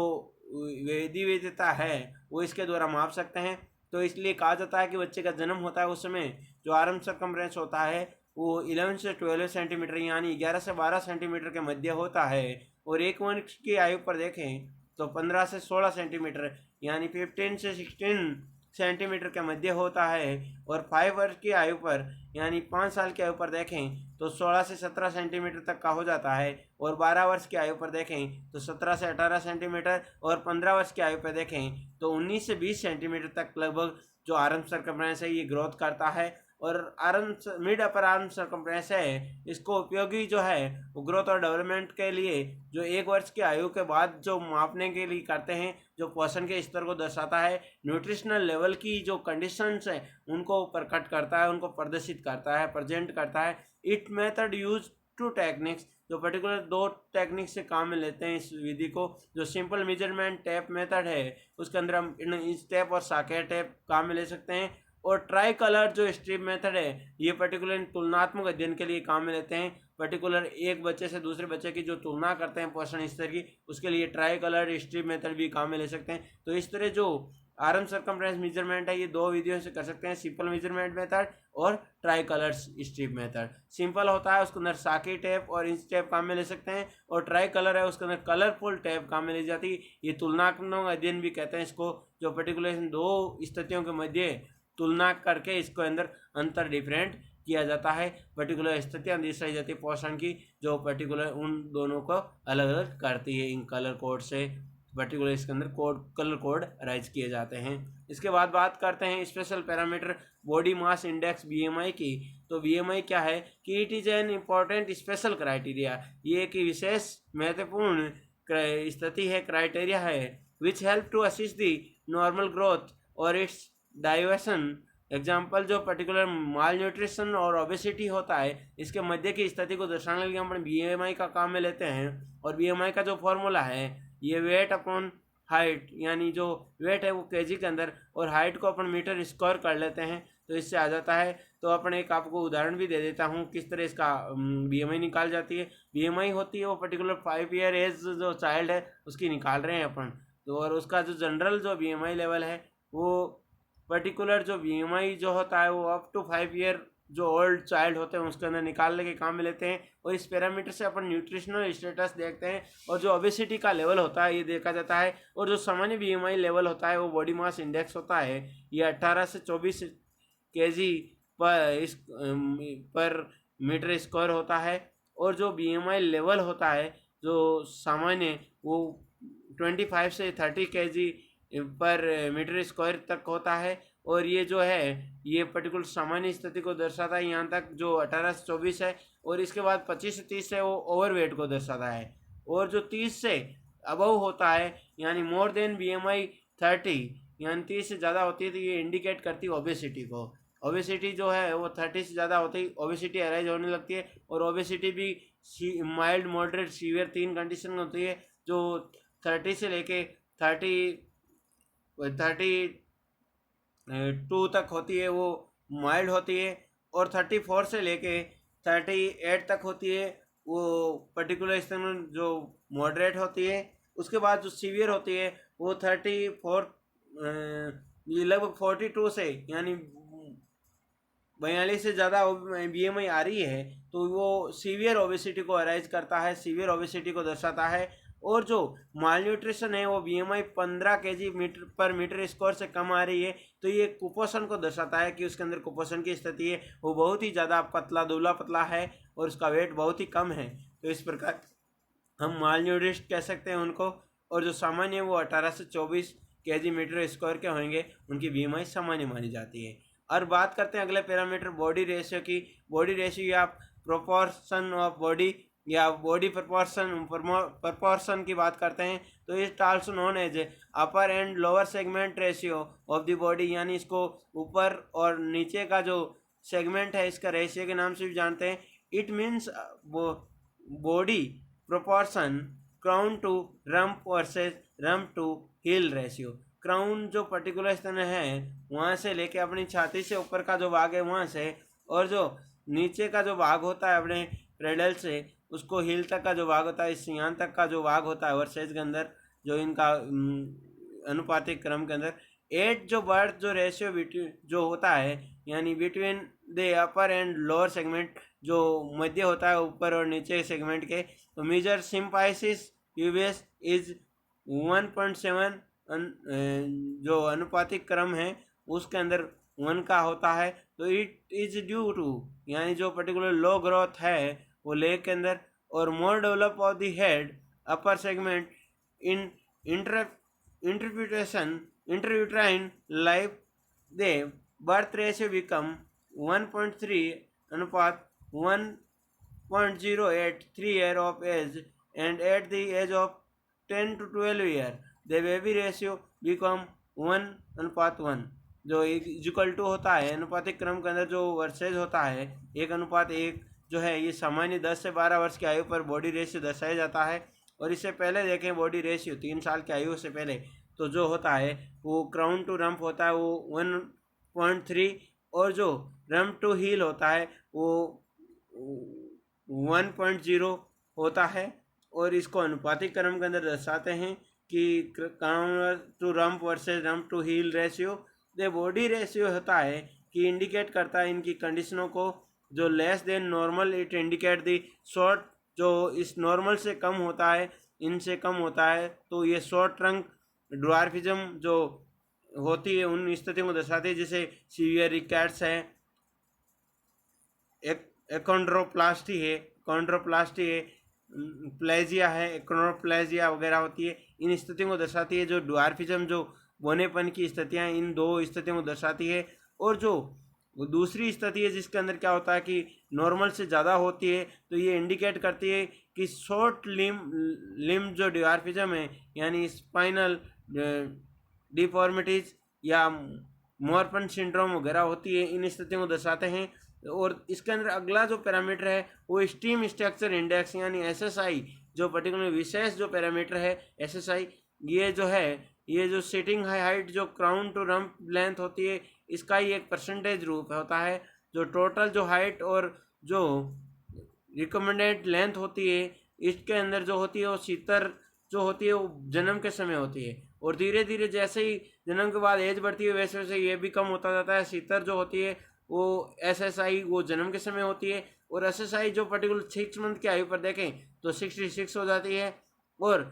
विविधता है वो इसके द्वारा माप सकते हैं। तो इसलिए कहा जाता है कि बच्चे का जन्म होता है उस समय जो आर्म सर्कम्फ्रेंस होता है वो 11 से 12 सेंटीमीटर यानी 11 से 12 सेंटीमीटर के मध्य होता है। और 1 वर्ष की आयु पर देखें तो 15 से 16 सेंटीमीटर यानी 15 से 16 सेंटीमीटर के मध्य होता है। और 5 वर्ष की आयु पर यानी 5 साल की आयु पर देखें तो 16 से 17 सेंटीमीटर तक का हो जाता है। और 12 वर्ष की आयु पर देखें तो 17 से 18 सेंटीमीटर। और 15 वर्ष की आयु पर देखें तो 19 से 20 सेंटीमीटर तक लगभग जो आर्म सर्कम्फ्रेंस है ये ग्रोथ करता है। और arm mid upper arm circumference है इसको उपयोगी जो है वो ग्रोथ और डेवलपमेंट के लिए जो 1 वर्ष की आयु के बाद जो मापने के लिए करते हैं, जो पोषण के स्तर को दर्शाता है, न्यूट्रिशनल लेवल की जो कंडीशंस है उनको प्रकट करता है, उनको प्रदर्शित करता है, प्रेजेंट करता है। It method use to techniques, जो पर्टिकुलर 2 टेक्निक से काम में लेते हैं इस विधि को। जो सिंपल मेजरमेंट टेप मेथड है उसके अंदर हम इंच टेप और साकेर टेप काम में ले सकते हैं। और ट्राई कलर जो स्ट्रिप मेथड है ये पर्टिकुलर तुलनात्मक अध्ययन के लिए काम में लेते हैं। पर्टिकुलर एक बच्चे से दूसरे बच्चे की जो तुलना करते हैं पोषण स्तर की उसके लिए ट्राई कलर स्ट्रिप मेथड भी काम में ले सकते हैं। तो इस तरह जो आर्म सर्कम्फ्रेंस मेजरमेंट है ये 2 विधियों से कर सकते हैं, सिंपल मेजरमेंट मेथड और try colour strip method. Simple होता है उसके अंदर साकी टेप और इंच टेप काम में ले सकते हैं। और ट्राई कलर है उसके अंदर कलरफुल टेप काम में ले जाती है। ये तुलनात्मक अध्ययन भी कहते हैं इसको, जो पर्टिकुलर 2 स्थितियों के मध्य तुलना करके इसको अंदर अंतर डिफरेंट किया जाता है। पर्टिकुलर स्थितियाँ दर्शाई जाती है पोषण की जो पर्टिकुलर उन दोनों को अलग अलग करती है। इन कलर कोड से पर्टिकुलर इसके अंदर कलर कोड राइज किए जाते हैं। इसके बाद बात करते हैं special parameter body mass index BMI की। तो BMI क्या है कि it is an important special criteria, ये एक विशेष महत्वपूर्ण स्थिति है, क्राइटेरिया है which help to assist the normal growth और इट्स डाइवर्सन। एग्जाम्पल जो पर्टिकुलर माल न्यूट्रिशन और ओबेसिटी होता है, इसके मध्य की स्थिति को दर्शाने के लिए हम अपने BMI का काम में लेते हैं। और BMI का जो फॉर्मूला है, ये वेट अपॉन हाइट, यानी जो वेट है वो केजी के अंदर और हाइट को अपन मीटर स्क्वायर कर लेते हैं, तो इससे आ जाता है। तो अपन एक आपको उदाहरण भी दे देता हूँ किस तरह इसका BMI निकाल जाती है। BMI होती है वो पर्टिकुलर 5 ईयर एज जो चाइल्ड है उसकी निकाल रहे हैं अपन। तो और उसका जो जनरल जो BMI लेवल है, वो पर्टिकुलर जो BMI जो होता है वो अप टू 5 ईयर जो ओल्ड चाइल्ड होते हैं उसके अंदर निकालने के काम में लेते हैं। और इस पैरामीटर से अपन न्यूट्रिशनल स्टेटस देखते हैं और जो ओबेसिटी का लेवल होता है ये देखा जाता है। और जो सामान्य BMI लेवल होता है वो बॉडी मास इंडेक्स होता है, ये 18 से 24 kg पर मीटर स्क्वायर होता है। और जो BMI लेवल होता है जो सामान्य वो 25 से 30 kg पर मीटर स्क्वायर तक होता है। और ये जो है ये पर्टिकुलर सामान्य स्थिति को दर्शाता है यहाँ तक, जो 18 से 24 है। और इसके बाद 25 से 30 है वो ओवरवेट को दर्शाता है। और जो 30 से अबव होता है यानी मोर देन BMI 30, यानी 30 से ज़्यादा होती है, तो ये इंडिकेट करती है ओबेसिटी को। ओबेसिटी जो है वो 30 से ज़्यादा होती है, ओबेसिटी अराइज होने लगती है। और ओबेसिटी भी माइल्ड, मॉडरेट, सीवियर 3 कंडीशन होती है। जो 30 से लेके 32 तक होती है वो माइल्ड होती है। और 34 से लेके 38 तक होती है वो पर्टिकुलर स्टेज जो मॉडरेट होती है। उसके बाद जो सीवियर होती है वो 34 ये लगभग 42 से यानी 42 से ज़्यादा BMI आ रही है तो वो सीवियर ओबेसिटी को अराइज करता है, सीवियर ओबेसिटी को दर्शाता है। और जो माल न्यूट्रिशन है वो BMI 15 kg पर मीटर स्क्वायर से कम आ रही है, तो ये कुपोषण को दर्शाता है कि उसके अंदर कुपोषण की स्थिति है, वो बहुत ही ज़्यादा पतला, दुबला पतला है और उसका वेट बहुत ही कम है। तो इस प्रकार हम माल न्यूट्रिशन कह सकते हैं उनको। और जो सामान्य वो 18 से 24 kg मीटर स्क्वायर के होंगे, उनकी BMI सामान्य मानी जाती है। और बात करते हैं अगले पैरामीटर बॉडी रेशियो की। बॉडी रेशियो या प्रोपोर्शन ऑफ बॉडी या बॉडी प्रपोर्शन की बात करते हैं, तो it also known as upper and lower segment ratio of the body, यानी इसको ऊपर और नीचे का जो सेगमेंट है इसका रेशियो के नाम से भी जानते हैं। It means body proportion crown to rump versus rump to heel ratio. Crown जो पर्टिकुलर स्तन है वहाँ से लेके अपनी छाती से ऊपर का जो भाग है वहाँ से, और जो नीचे का जो भाग होता है अपने क्रेडल से उसको हील तक का जो भाग होता है, इस यहाँ तक का जो भाग होता है वर्सेज के अंदर जो इनका अनुपातिक क्रम के अंदर 8 जो बर्थ जो रेशियो जो होता है यानी between the upper and lower segment, जो मध्य होता है ऊपर और नीचे सेगमेंट के, तो मेजर सिम्पाइसिस यूबीएस इज 1.7 जो अनुपातिक क्रम है उसके अंदर 1 का होता है। तो इट इज ड्यू टू यानी जो पर्टिकुलर लो ग्रोथ है वो लेग के अंदर, और more develop of the head upper segment in intrauterine life the birth ratio become 1.3 अनुपात 1.0 at 3 year of age, and at the age of 10 to 12 year the baby ratio become 1:1, जो equal to होता है अनुपातिक क्रम के अंदर जो versus होता है 1:1 जो है ये सामान्य 10 से 12 वर्ष की आयु पर बॉडी रेशियो दर्शाया जाता है। और इससे पहले देखें बॉडी रेशियो 3 साल की आयु से पहले, तो जो होता है वो क्राउन टू रम्प होता है वो 1.3, और जो रम्प टू हील होता है वो 1.0 होता है। और इसको अनुपातिक क्रम के अंदर दर्शाते हैं कि crown to rump versus rump to heel ratio. The body ratio होता है कि इंडिकेट करता है इनकी कंडीशनों को। जो less than normal it indicate the short, जो इस नॉर्मल से कम होता है, इनसे कम होता है, तो ये शॉर्ट ट्रंक ड्वार्फिज्म जो होती है उन स्थितियों को दर्शाती है, जैसे सीवियर रिकेट्स है, एकोंड्रोप्लास्टी है, प्लेजिया है, एक्रोप्लेजिया वगैरह होती है, इन स्थितियों को दर्शाती है। जो ड्वार्फिज्म जो बोनेपन की स्थितियाँ, इन दो स्थितियों को दर्शाती है। और जो दूसरी स्थिति है जिसके अंदर क्या होता है कि नॉर्मल से ज़्यादा होती है, तो ये इंडिकेट करती है कि शॉर्ट लिम जो ड्वार्फिज्म है यानी स्पाइनल डिफॉर्मिटीज या मॉर्फन सिंड्रोम वगैरह होती है, इन स्थितियों को दर्शाते हैं। और इसके अंदर अगला जो पैरामीटर है वो स्टीम स्ट्रक्चर इंडेक्स यानी एसएसआई, जो पर्टिकुलर विशेष जो पैरामीटर है एसएसआई, ये जो है ये जो सिटिंग हाइट जो क्राउन टू रम्प लेंथ होती है इसका ही एक परसेंटेज रूप होता है। जो टोटल जो हाइट और जो रिकमेंडेड लेंथ होती है इसके अंदर जो होती है वो 70 जो होती है वो जन्म के समय होती है। और धीरे धीरे जैसे ही जन्म के बाद एज बढ़ती है वैसे वैसे ये भी कम होता जाता है। 70 जो होती है वो एसएसआई वो जन्म के समय होती है। और एसएसआई जो पर्टिकुलर 6 मंथ की आयु पर देखें तो 66 हो जाती है। और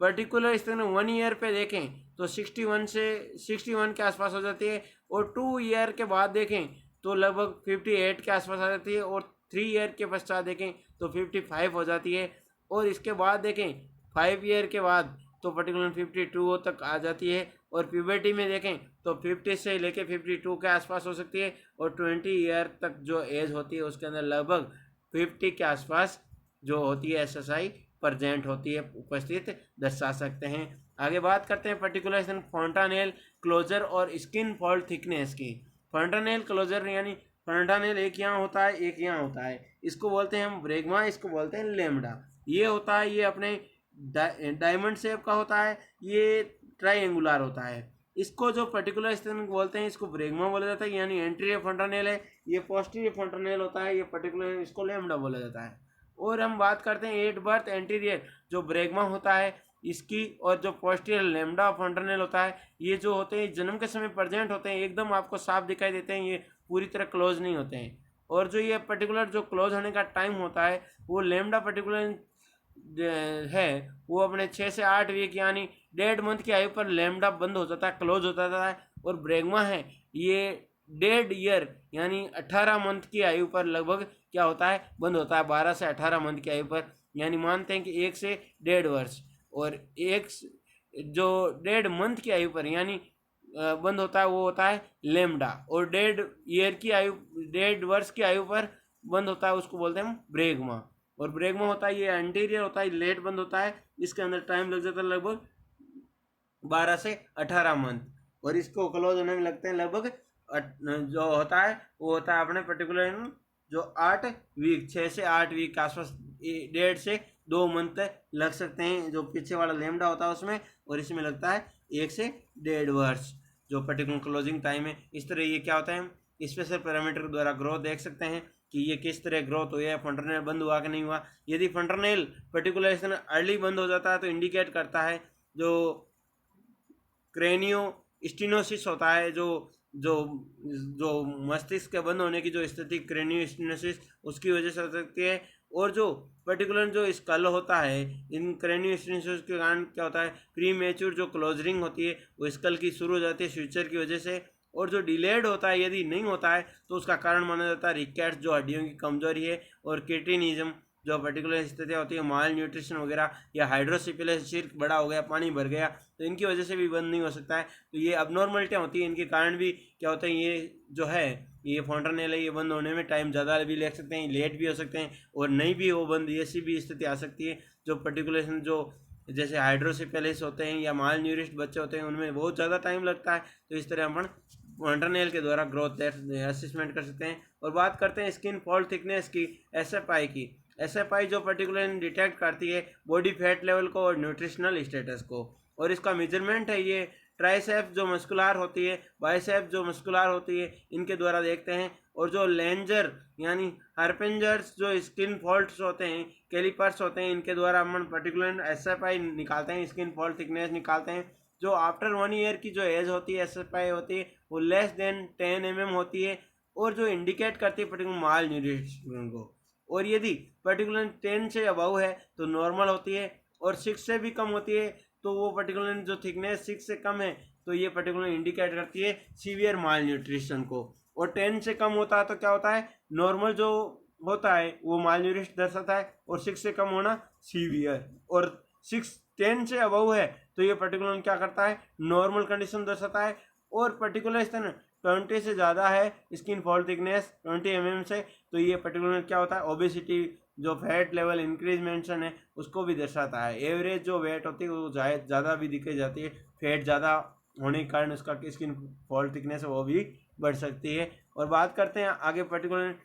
पर्टिकुलर इस तरह 1 ईयर पे देखें तो 61 के आसपास हो जाती है। और 2 ईयर के बाद देखें तो लगभग 58 के आसपास आ जाती है। और 3 ईयर के पश्चात देखें तो 55 हो जाती है। और इसके बाद देखें 5 ईयर के बाद तो पर्टिकुलर 52 तक आ जाती है। और प्यूबर्टी में देखें तो 50 से लेके 52 के आसपास हो सकती है। और 20 ईयर तक जो एज होती है उसके अंदर लगभग 50 के आसपास जो होती है एसएसआई प्रेजेंट होती है, उपस्थित दर्शा सकते हैं। आगे बात करते हैं पर्टिकुलर फॉन्टानेल क्लोजर और स्किन फॉल्ट थिकनेस की। फॉन्टानेल क्लोजर यानी फॉन्टानेल एक यहाँ होता है एक यहाँ होता है, इसको बोलते हैं हम ब्रेगमा, इसको बोलते हैं लेमडा। ये होता है ये अपने डायमंड शेप का होता है, ये ट्राइंगुलर होता है। इसको जो पर्टिकुलर स्थिति बोलते हैं इसको ब्रेगमा बोला जाता है यानी एंटीरियर फॉन्टानेल है। ये पोस्टीरियर फॉन्टानेल होता है, ये पर्टिकुलर इसको लेमडा बोला जाता है। और हम बात करते हैं एट बर्थ एंटीरियर जो ब्रेगमा होता है इसकी, और जो पोस्टीरियर लेमडा फॉन्टानेल होता है, ये जो होते हैं जन्म के समय प्रेजेंट होते हैं, एकदम आपको साफ दिखाई देते हैं, ये पूरी तरह क्लोज नहीं होते हैं। और जो ये पर्टिकुलर जो क्लोज होने का टाइम होता है वो लेमडा पर्टिकुलर है वो अपने 6 से 8 वीक यानी 1.5 मंथ की आयु पर लेमडा बंद हो जाता है, क्लोज हो जाता है। और ब्रेगमा है ये 1.5 ईयर यानी 18 मंथ की आयु पर लगभग क्या होता है बंद होता है, 12 से 18 मंथ की आयु पर, यानी मानते हैं कि 1 से 1.5 वर्ष। और एक जो 1.5 मंथ की आयु पर यानी बंद होता है वो होता है लेमडा। और 1.5 ईयर की आयु 1.5 वर्ष की आयु पर बंद होता है उसको बोलते हैं हम ब्रेगमा। और ब्रेगमा होता है ये एंटीरियर होता है, लेट बंद होता है, इसके अंदर टाइम लग जाता है लगभग 12 से 18 मंथ। और इसको क्लोज होने में लगते हैं लगभग जो होता है वो होता है अपने पर्टिकुलर जो 8 वीक 6 से 8 वीक के आसपास 1.5 से 2 मंथ लग सकते हैं जो पीछे वाला लेमडा होता है उसमें। और इसमें लगता है 1 से 1.5 वर्ष जो पर्टिकुलर क्लोजिंग टाइम है। इस तरह ये क्या होता है हम स्पेशल पैरामीटर के द्वारा ग्रोथ देख सकते हैं कि ये किस तरह ग्रोथ हुई है, फंटरनेल बंद हुआ कि नहीं हुआ। यदि फंटरनेल पर्टिकुलर इस तरह अर्ली बंद हो जाता है तो इंडिकेट करता है जो क्रेनियो स्टिनोसिस होता है, जो जो जो मस्तिष्क के बंद होने की जो स्थिति क्रेनियो स्टिनोसिस उसकी वजह से हो सकती है। और जो पर्टिकुलर जो स्कल होता है इन क्रेनियो स्टिनोसिस के कारण क्या होता है प्री मेच्योर जो क्लोजरिंग होती है वो स्कल की शुरू हो जाती है फ्यूचर की वजह से। और जो डिलेड होता है यदि नहीं होता है तो उसका कारण माना जाता है रिकेट्स जो हड्डियों की कमजोरी है, और क्रेटिनिज्म जो पर्टिकुलर स्थितियाँ होती है माल न्यूट्रिशन वगैरह, या हाइड्रोसिफिलिस सिर बड़ा हो गया पानी भर गया तो इनकी वजह से भी बंद नहीं हो सकता है। तो ये अबनॉर्मलिटियाँ होती है, इनके कारण भी क्या होता है ये जो है ये फॉन्टरनेल है ये बंद होने में टाइम ज़्यादा भी ले सकते हैं, लेट भी हो सकते हैं और नहीं भी हो बंद, ऐसी भी स्थिति आ सकती है। जो पर्टिकुलर जो जैसे हाइड्रोसिफिलिस होते हैं या माल न्यूरिश्ड बच्चे होते हैं उनमें बहुत ज़्यादा टाइम लगता है। तो इस तरह अपन फॉन्टरनेल के द्वारा ग्रोथ असेसमेंट कर सकते हैं। और बात करते हैं स्किन फॉल्ट थिकनेस की, एसएफआई की। एसएफआई जो पर्टिकुलर डिटेक्ट करती है बॉडी फैट लेवल को और न्यूट्रिशनल स्टेटस को, और इसका मेजरमेंट है ये ट्राइसेप जो मस्कुलर होती है, बाइसेप जो मस्कुलर होती है, इनके द्वारा देखते हैं। और जो लेंजर यानी हर्पेंजर्स जो स्किन फॉल्ट्स होते हैं, कैलिपर्स होते हैं, इनके द्वारा हम पर्टिकुलर एसएफआई निकालते हैं, स्किन फॉल्ट थिकनेस निकालते हैं। जो आफ्टर 1 ईयर की जो एज होती है एसएफआई होती है वो लेस देन 10 mm होती है, और जो इंडिकेट करती है पर्टिकुलर माल न्यूट्रिशन को। और यदि पर्टिकुलर 10 से अबव है तो नॉर्मल होती है, और 6 से भी कम होती है तो वो पर्टिकुलर जो थिकनेस 6 से कम है तो ये पर्टिकुलर इंडिकेट करती है सीवियर माल न्यूट्रिशन को। और 10 से कम होता है तो क्या होता है नॉर्मल जो होता है वो माल न्यूट्रिशन दर्शाता है, और 6 से कम होना सीवियर, और 10 से अबव है तो ये पर्टिकुलर क्या करता है नॉर्मल कंडीशन दर्शाता है। और पर्टिकुलर इस तरह 20 से ज़्यादा है स्किन फोल्ड थिकनेस 20 से, तो ये पर्टिकुलर क्या होता है, ओबेसिटी, जो फैट लेवल इंक्रीज मेंशन है उसको भी दर्शाता है। एवरेज जो वेट होती है वो ज़्यादा भी दिखाई जाती है, फैट ज़्यादा होने के कारण उसका स्किन फोल्ड थिकनेस है वो भी बढ़ सकती है। और बात करते हैं आगे पर्टिकुलर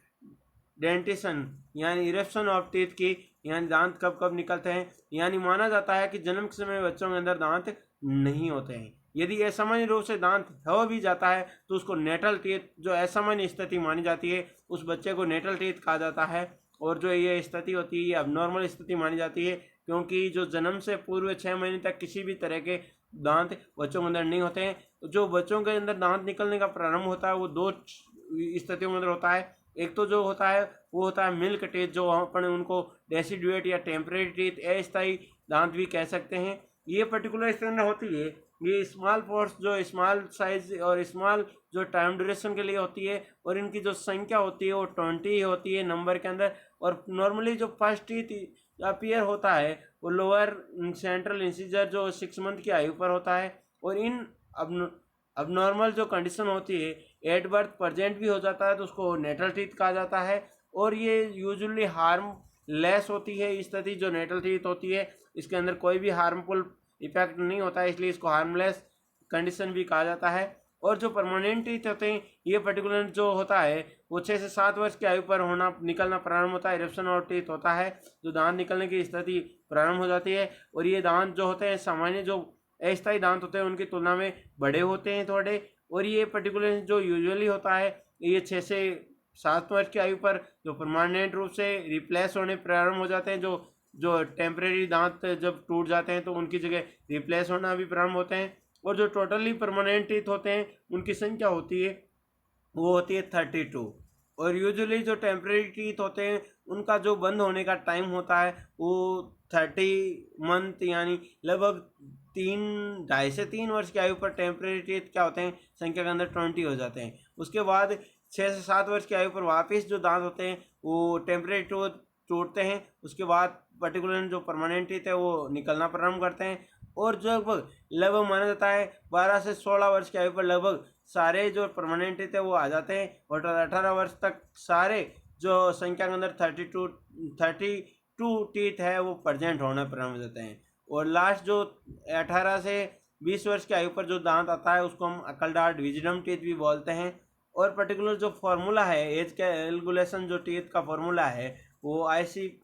डेंटिशन यानी इरेप्शन ऑफ टीथ की, यानी दांत कब कब निकलते हैं। यानी माना जाता है कि जन्म के समय बच्चों के अंदर दांत नहीं होते हैं। यदि असामान्य रूप से दांत हो भी जाता है तो उसको नेटल टीथ, जो असामान्य स्थिति मानी जाती है उस बच्चे को नेटल टीथ कहा जाता है। और जो ये स्थिति होती है ये अबनॉर्मल स्थिति मानी जाती है, क्योंकि जो जन्म से पूर्व 6 महीने तक किसी भी तरह के दांत बच्चों के अंदर नहीं होते हैं। जो बच्चों के अंदर दांत निकलने का प्रारंभ होता है वो 2 स्थितियों के अंदर होता है। एक तो जो होता है वो होता है मिल्क टीथ, जो अपन उनको डेसिडुएट या टेम्परेरी टीथ, अस्थायी दांत भी कह सकते हैं। ये पर्टिकुलर इसके अंदर होती है, ये स्मॉल पोर्स जो स्मॉल साइज और स्मॉल जो टाइम ड्यूरेशन के लिए होती है, और इनकी जो संख्या होती है वो 20 होती है नंबर के अंदर। और नॉर्मली जो फर्स्ट टीथ अपीयर होता है वो लोअर सेंट्रल इंसिजर जो 6 मंथ की आयु पर होता है। और इन अब नॉर्मल जो कंडीशन होती है एट बर्थ प्रेजेंट भी हो जाता है तो उसको नेटल टीथ कहा जाता है। और ये यूजुअली हार्म लेस होती है स्थिति जो नेटल टीथ होती है, इसके अंदर कोई भी हार्मफुल इफेक्ट नहीं होता है, इसलिए इसको हार्मलेस कंडीशन भी कहा जाता है। और जो परमानेंट टीथ होते हैं ये पर्टिकुलर जो होता है वो 6 से 7 वर्ष की आयु पर निकलना प्रारंभ होता है। इरेप्शन ऑफ टीथ होता है, जो दांत निकलने की स्थिति प्रारंभ हो जाती है। और ये दांत जो होते हैं सामान्य जो अस्थायी दांत होते हैं उनकी तुलना में बड़े होते हैं थोड़े। और ये पर्टिकुलर जो यूजुअली होता है ये 6 से 7 वर्ष की आयु पर जो परमानेंट रूप से रिप्लेस होने प्रारंभ हो जाते हैं। जो टेम्परेरी दांत जब टूट जाते हैं तो उनकी जगह रिप्लेस होना भी प्रारंभ होते हैं। और जो टोटली परमानेंट टीथ होते हैं उनकी संख्या होती है वो होती है 32। और यूजुअली जो टेम्परेरी टीथ होते हैं उनका जो बंद होने का टाइम होता है वो 30 मंथ, यानी लगभग 2.5 से 3 वर्ष की आयु पर टेम्परेरी टीथ क्या होते हैं संख्या के अंदर 20 हो जाते हैं। उसके बाद 6 से 7 वर्ष की आयु पर वापस जो दांत होते हैं वो टेम्परेरी टीथ टूटते हैं। उसके बाद पर्टिकुलर जो परमानेंट टीथ है वो निकलना प्रारंभ करते हैं। और जो लगभग माना जाता है 12 से 16 वर्ष की आयु पर लगभग सारे जो परमानेंट टीथ है वो आ जाते हैं। और 18 वर्ष तक सारे जो संख्या के अंदर 32 टीथ है वो प्रेजेंट होना प्रारंभ हो जाते हैं। और लास्ट जो 18 से 20 वर्ष की आयु पर जो दांत आता है उसको हम अकलडार्ट विजडम टीथ भी बोलते हैं। और पर्टिकुलर जो फॉर्मूला है एज कैलकुलेशन, जो टीथ का फॉर्मूला है वो ICPM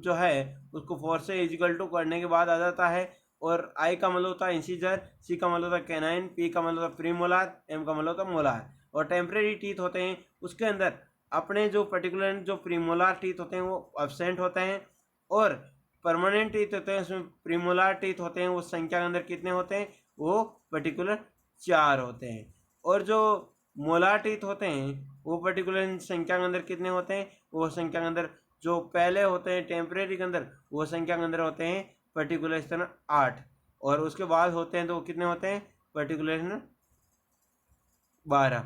जो है उसको 4 से इजिकल टू करने के बाद आ जाता है। और I का मतलब होता है इंसीजर, C का मतलब होता है कैनाइन, P का मतलब होता है प्रीमोलार, M का मतलब होता है मोलार। और टेम्परेरी टीथ होते हैं उसके अंदर अपने जो पर्टिकुलर जो प्रीमोलार टीथ होते हैं वो एब्सेंट होते हैं। और परमानेंट टीथ होते हैं उसमें प्रीमोलार टीथ होते हैं वो संख्या के अंदर कितने होते हैं वो पर्टिकुलर 4 होते हैं। और जो मोलार टीथ होते हैं वो पर्टिकुलर संख्या के अंदर कितने होते हैं, वो संख्या के अंदर जो पहले होते हैं टेम्परेरी के अंदर वो संख्या के अंदर होते हैं पर्टिकुलर इस तरह 8। और उसके बाद होते हैं तो कितने होते हैं पर्टिकुलर 12।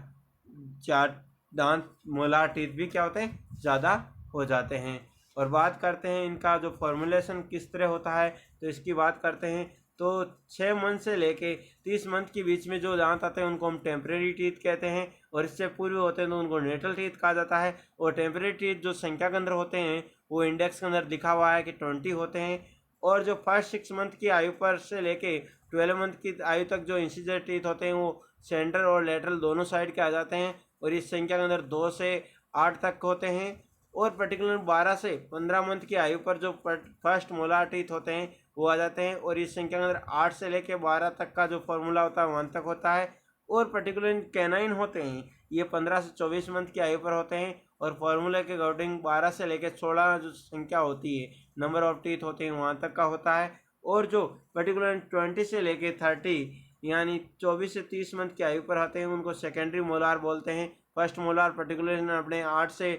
4 दांत मोलार टीथ भी क्या होते हैं ज़्यादा हो जाते हैं। और बात करते हैं इनका जो फॉर्मुलेशन किस तरह होता है, तो इसकी बात करते हैं। तो 6 मंथ से लेके 30 मंथ के बीच में जो दांत आते हैं उनको हम टेम्परेरी टीथ कहते हैं। और इससे पूर्व होते हैं तो उनको नेटल टीथ कहा जाता है। और टेम्परेरी टीथ जो संख्या के अंदर होते हैं वो इंडेक्स के अंदर लिखा हुआ है कि 20 होते हैं। और जो फर्स्ट 6 मंथ की आयु पर से लेके 12 मंथ की आयु तक जो इंसिजर टीथ होते हैं वो सेंटर और लेटरल दोनों साइड के आ जाते हैं। और इस संख्या के अंदर 2 से 8 तक होते हैं। और पर्टिकुलर 12 से 15 मंथ की आयु पर जो फर्स्ट मोलार टीथ होते हैं वो आ जाते हैं। और इस संख्या के अंदर 8 से लेके 12 तक का जो फॉर्मूला होता है 1 तक होता है। और पर्टिकुलर कैनाइन होते हैं ये 15 से 24 मंथ की आयु पर होते हैं। और फार्मूला के अकॉर्डिंग 12 से लेकर 16 जो संख्या होती है नंबर ऑफ टीथ होते हैं वहाँ तक का होता है। और जो पर्टिकुलर 20 से लेके 30 यानी 24 से 30 मंथ की आयु पर आते हैं उनको सेकेंडरी मोलार बोलते हैं। फर्स्ट मोलार पर्टिकुलर अपने 8 से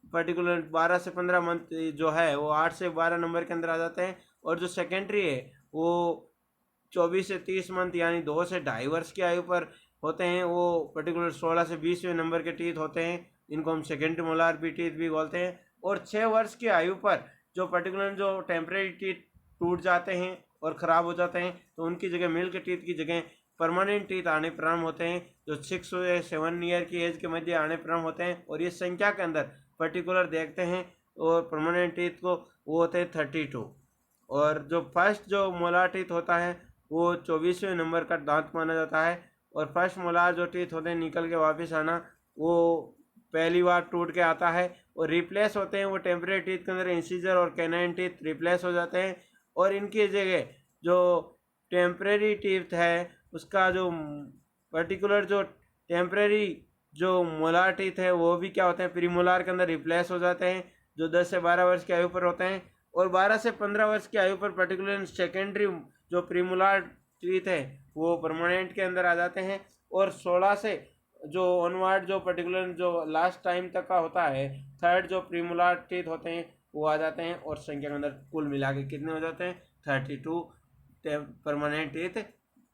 पर्टिकुलर 12 से 15 मंथ जो है वो 8 से 12 नंबर के अंदर आ जाते हैं। और जो सेकेंडरी है वो 24 से 30 मंथ यानी 2 से 2.5 वर्ष की आयु पर होते हैं। वो पर्टिकुलर 16 से 20वें नंबर के टीथ होते हैं, इनको हम सेकेंडरी मोलार भी टीथ भी बोलते हैं। और 6 वर्ष की आयु पर जो पर्टिकुलर जो टेम्परेरी टीथ टूट जाते हैं और ख़राब हो जाते हैं तो उनकी जगह मिल्क टीथ की जगह परमानेंट टीथ आने प्रारंभ होते हैं, जो 6 से 7 ईयर की एज के मध्य आने प्रारंभ होते हैं, और ये संख्या के अंदर पर्टिकुलर देखते हैं और परमानेंट टीथ को वो होते हैं 32। और जो फर्स्ट जो मोलार टीथ होता है वो 24वें नंबर का दांत माना जाता है, और फर्स्ट मोलार जो टीथ होते हैं निकल के वापस आना वो पहली बार टूट के आता है, और रिप्लेस होते हैं वो टेम्परेरी टीथ के अंदर इंसीजर और कैनाइन टीथ रिप्लेस हो जाते हैं, और इनकी जगह जो टेम्परेरी टीथ है उसका जो पर्टिकुलर जो टेम्परेरी जो मोलार टीथ है वो भी क्या होते हैं प्रीमोलार के अंदर रिप्लेस हो जाते हैं, जो 10 से 12 वर्ष की आयु पर होते हैं, और 12 से 15 वर्ष की आयु पर पर्टिकुलर सेकेंडरी जो प्रीमोलार टीथ है वो परमानेंट के अंदर आ जाते हैं, और 16 से जो ऑनवर्ड जो पर्टिकुलर जो लास्ट टाइम तक का होता है थर्ड जो प्रीमोलार टीथ होते हैं वो आ जाते हैं, और संख्या के अंदर कुल मिला के कितने हो जाते हैं 32 परमानेंट टीथ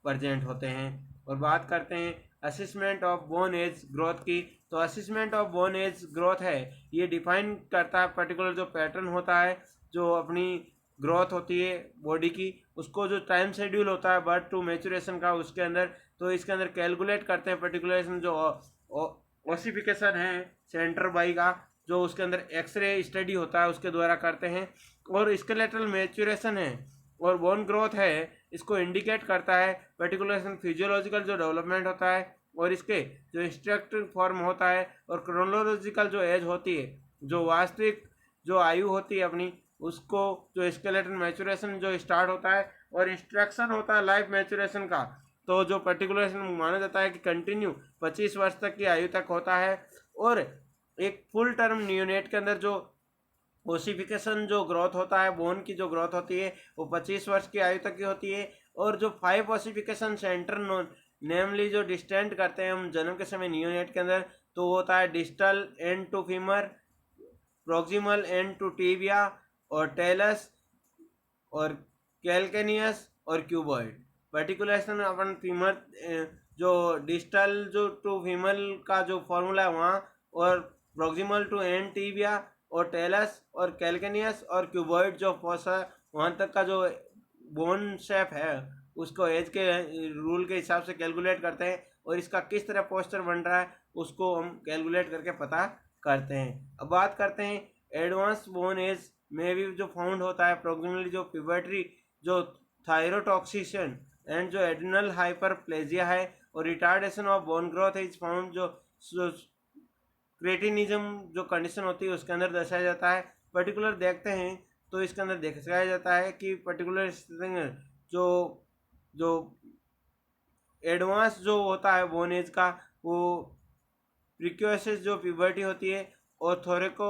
प्रेजेंट होते हैं। और बात करते हैं assessment of bone age growth की, तो assessment of bone age growth है ये डिफाइन करता है पर्टिकुलर जो पैटर्न होता है जो अपनी ग्रोथ होती है बॉडी की, उसको जो टाइम शेड्यूल होता है बर्थ टू मैच्योरेशन का उसके अंदर, तो इसके अंदर कैलकुलेट करते हैं पर्टिकुलर जो ओसिफिकेशन है सेंटर बाई का, जो उसके अंदर एक्सरे स्टडी होता है उसके द्वारा करते हैं, और स्केलेटल मैच्योरेशन है और बोन ग्रोथ है इसको इंडिकेट करता है पर्टिकुलर फिजियोलॉजिकल जो डेवलपमेंट होता है, और इसके जो इंस्ट्रक्टिव फॉर्म होता है, और क्रोनोलॉजिकल जो एज होती है जो वास्तविक जो आयु होती है अपनी उसको जो स्केलेटल मैच्योरेशन जो स्टार्ट होता है, और इंस्ट्रक्शन होता है लाइफ मैच्योरेशन का, तो जो पर्टिकुलर माना जाता है कि कंटिन्यू 25 वर्ष तक की आयु तक होता है, और एक फुल टर्म नियोनेट के अंदर जो ओसिफिकेशन जो ग्रोथ होता है बोन की जो ग्रोथ होती है वो 25 वर्ष की आयु तक की होती है, और जो 5 ओसिफिकेशन सेंटर नेमली जो डिस्टेंट करते हैं हम जन्म के समय नियोनेट के अंदर, तो वो होता है distal end to femur, proximal end to tibia और टेलस और कैलकेनियस और क्यूबॉइड। पर्टिकुलेशन अपन फीमर जो डिस्टल जो टू फीमल का जो फॉर्मूला है वहाँ, और प्रोक्सिमल टू एंड टीबिया और टेलस और कैलकेनियस और क्यूबॉइड जो फोसा वहाँ तक का जो बोन शेप है उसको एज के रूल के हिसाब से कैलकुलेट करते हैं, और इसका किस तरह पोस्चर बन रहा है उसको हम कैलकुलेट करके पता करते हैं। अब बात करते हैं एडवांस बोन एज में भी जो फाउंड होता है प्रोक्सिमली जो प्यूबर्टी जो थायरोटॉक्सिशन एंड जो एड्रिनल हाइपरप्लेजिया है, और retardation of bone growth is found जो क्रेटिनिज्म जो कंडीशन होती है उसके अंदर दर्शाया जाता है। पर्टिकुलर देखते हैं तो इसके अंदर दिखाया जाता है कि पर्टिकुलर जो जो एडवांस जो होता है बोन एज का वो प्रिक्योसिस जो प्यूबर्टी होती है और थोरेको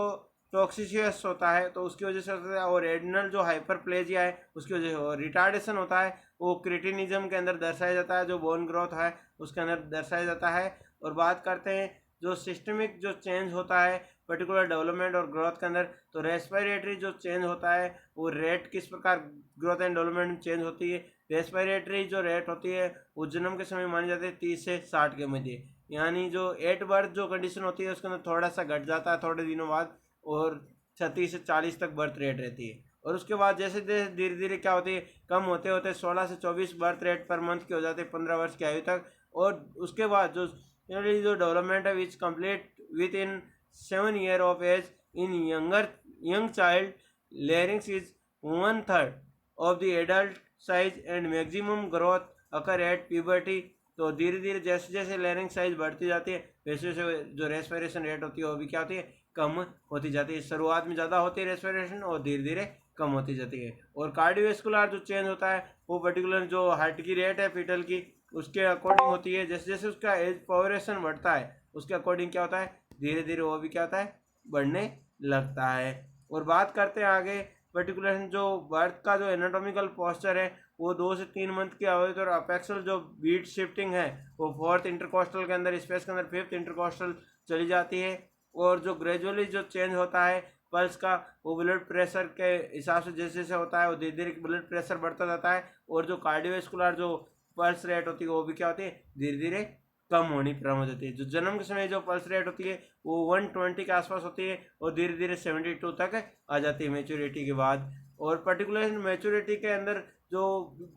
टॉक्सिशियस होता है तो उसकी वजह से होता है, और एड्रिनल जो हाइपरप्लेजिया है उसकी वजह से, और रिटार्डेशन होता है वो क्रिटिनिज्म के अंदर दर्शाया जाता है जो बोन ग्रोथ है उसके अंदर दर्शाया जाता है। और बात करते हैं जो सिस्टमिक जो चेंज होता है पर्टिकुलर डेवलपमेंट और ग्रोथ के अंदर, तो रेस्पिरेटरी जो चेंज होता है वो रेट किस प्रकार ग्रोथ एंड डेवलपमेंट में चेंज होती है। रेस्पिरेटरी जो रेट होती है वो जन्म के समय मानी जाती है 30 से 60 के मध्य, यानी जो एट बर्थ जो कंडीशन होती है उसके अंदर थोड़ा सा घट जाता है थोड़े दिनों बाद, और 36 से 40 तक बर्थ रेट रहती है, और उसके बाद जैसे जैसे धीरे धीरे क्या होती है कम होते होते 16 से 24 बर्थ रेट पर मंथ के हो जाते हैं 15 वर्ष की आयु तक, और उसके बाद जो डेवलपमेंट है which complete within 7 year of age in young child larynx is 1/3 of the adult size and maximum growth occur at puberty. तो धीरे धीरे जैसे जैसे लेरिंग साइज बढ़ती जाती है वैसे वैसे जो रेस्पिरेशन रेट होती है वो भी क्या होती है कम होती जाती है। शुरुआत में ज़्यादा होती है रेस्पिरेशन और धीरे धीरे कम होती जाती है। और कार्डियोवैस्कुलर जो चेंज होता है वो पर्टिकुलर जो हार्ट की रेट है फीटल की उसके अकॉर्डिंग होती है, जैसे जैसे उसका एज प्रोग्रेशन बढ़ता है उसके अकॉर्डिंग क्या होता है धीरे धीरे वो भी क्या होता है बढ़ने लगता है। और बात करते हैं आगे पर्टिकुलर जो बर्थ का जो एनाटॉमिकल पोस्चर है वो 2 से 3 मंथ की अवधि, और अपेक्सल जो बीट शिफ्टिंग है वो 4th इंटरकोस्टल के अंदर स्पेस के अंदर 5th इंटरकोस्टल चली जाती है। और जो ग्रेजुअली जो चेंज होता है पल्स का वो ब्लड प्रेशर के हिसाब से जैसे जैसे होता है वो धीरे धीरे ब्लड प्रेशर बढ़ता जाता है, और जो कार्डियोवैस्कुलर जो पल्स रेट होती है वो भी क्या होती है धीरे धीरे कम होनी प्रारंभ हो जाती है। जो जन्म के समय जो पल्स रेट होती है वो 120 के आसपास होती है और धीरे धीरे 72 तक आ जाती है मैच्योरिटी के बाद। और पर्टिकुलर मैच्योरिटी के अंदर जो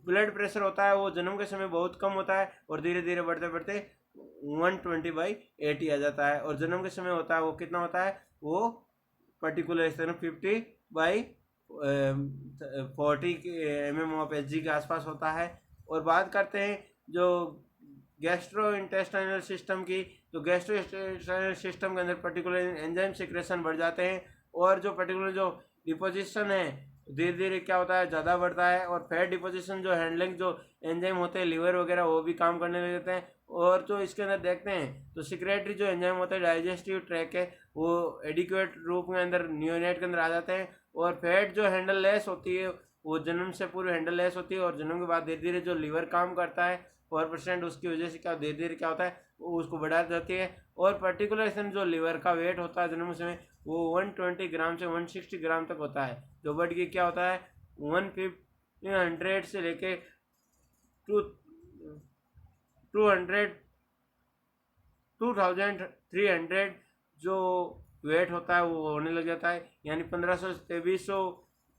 ब्लड प्रेशर होता है वो जन्म के समय बहुत कम होता है और धीरे धीरे बढ़ते बढ़ते 120/80 आ जाता है, और जन्म के समय होता है वो कितना होता है, वो पर्टिकुलर इस तरह 50/40 mm of Hg के आसपास होता है। और बात करते हैं जो गैस्ट्रो इंटेस्टाइनल सिस्टम की, तो गैस्ट्रो इंटेस्टाइनल सिस्टम के अंदर पर्टिकुलर एंजाइम सिक्रेशन बढ़ जाते हैं, और जो पर्टिकुलर जो डिपोजिशन है धीरे धीरे क्या होता है, ज़्यादा बढ़ता है, और फैट डिपोजिशन जो हैंडलिंग जो एंजाइम होते हैं लीवर वगैरह वो भी काम करने लग जाते हैं। और जो इसके अंदर देखते हैं तो सिक्रेटरी जो एंजाइम होता है डाइजेस्टिव ट्रैक है वो एडिक्वेट रूप में अंदर नियोनेट के अंदर आ जाते हैं, और फैट जो हैंडल लेस होती है वो जन्म से पूरी हैंडल लेस होती है, और जन्म के बाद धीरे धीरे जो लीवर काम करता है 4%, उसकी वजह से क्या धीरे धीरे क्या होता है वो उसको बढ़ा जाती है। और पर्टिकुलर जो लीवर का वेट होता है जन्म समय वो 120 ग्राम से 160 ग्राम तक होता है, जो बढ़ के क्या होता है 100 से लेके 200 2300 जो वेट होता है वो होने लग जाता है, यानी 1500 से 2300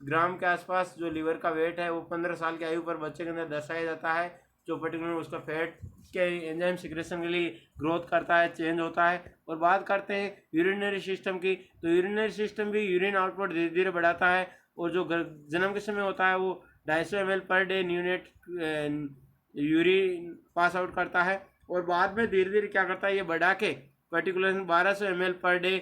ग्राम के आसपास जो लीवर का वेट है वो 15 साल की आयु पर बच्चे के अंदर दर्शाया जाता है, जो पर्टिकुलर उसका फैट के एंजाइम सिक्रेशन के लिए ग्रोथ करता है, चेंज होता है। और बात करते हैं यूरिनरी सिस्टम की, तो यूरिनरी सिस्टम भी यूरिन आउटपुट धीरे धीरे बढ़ाता है, और जो जन्म के समय होता है वो 250 ml per day neonate urine pass out करता है, और बाद में धीरे धीरे क्या करता है ये बढ़ा के पर्टिकुलर 1200 ml पर डे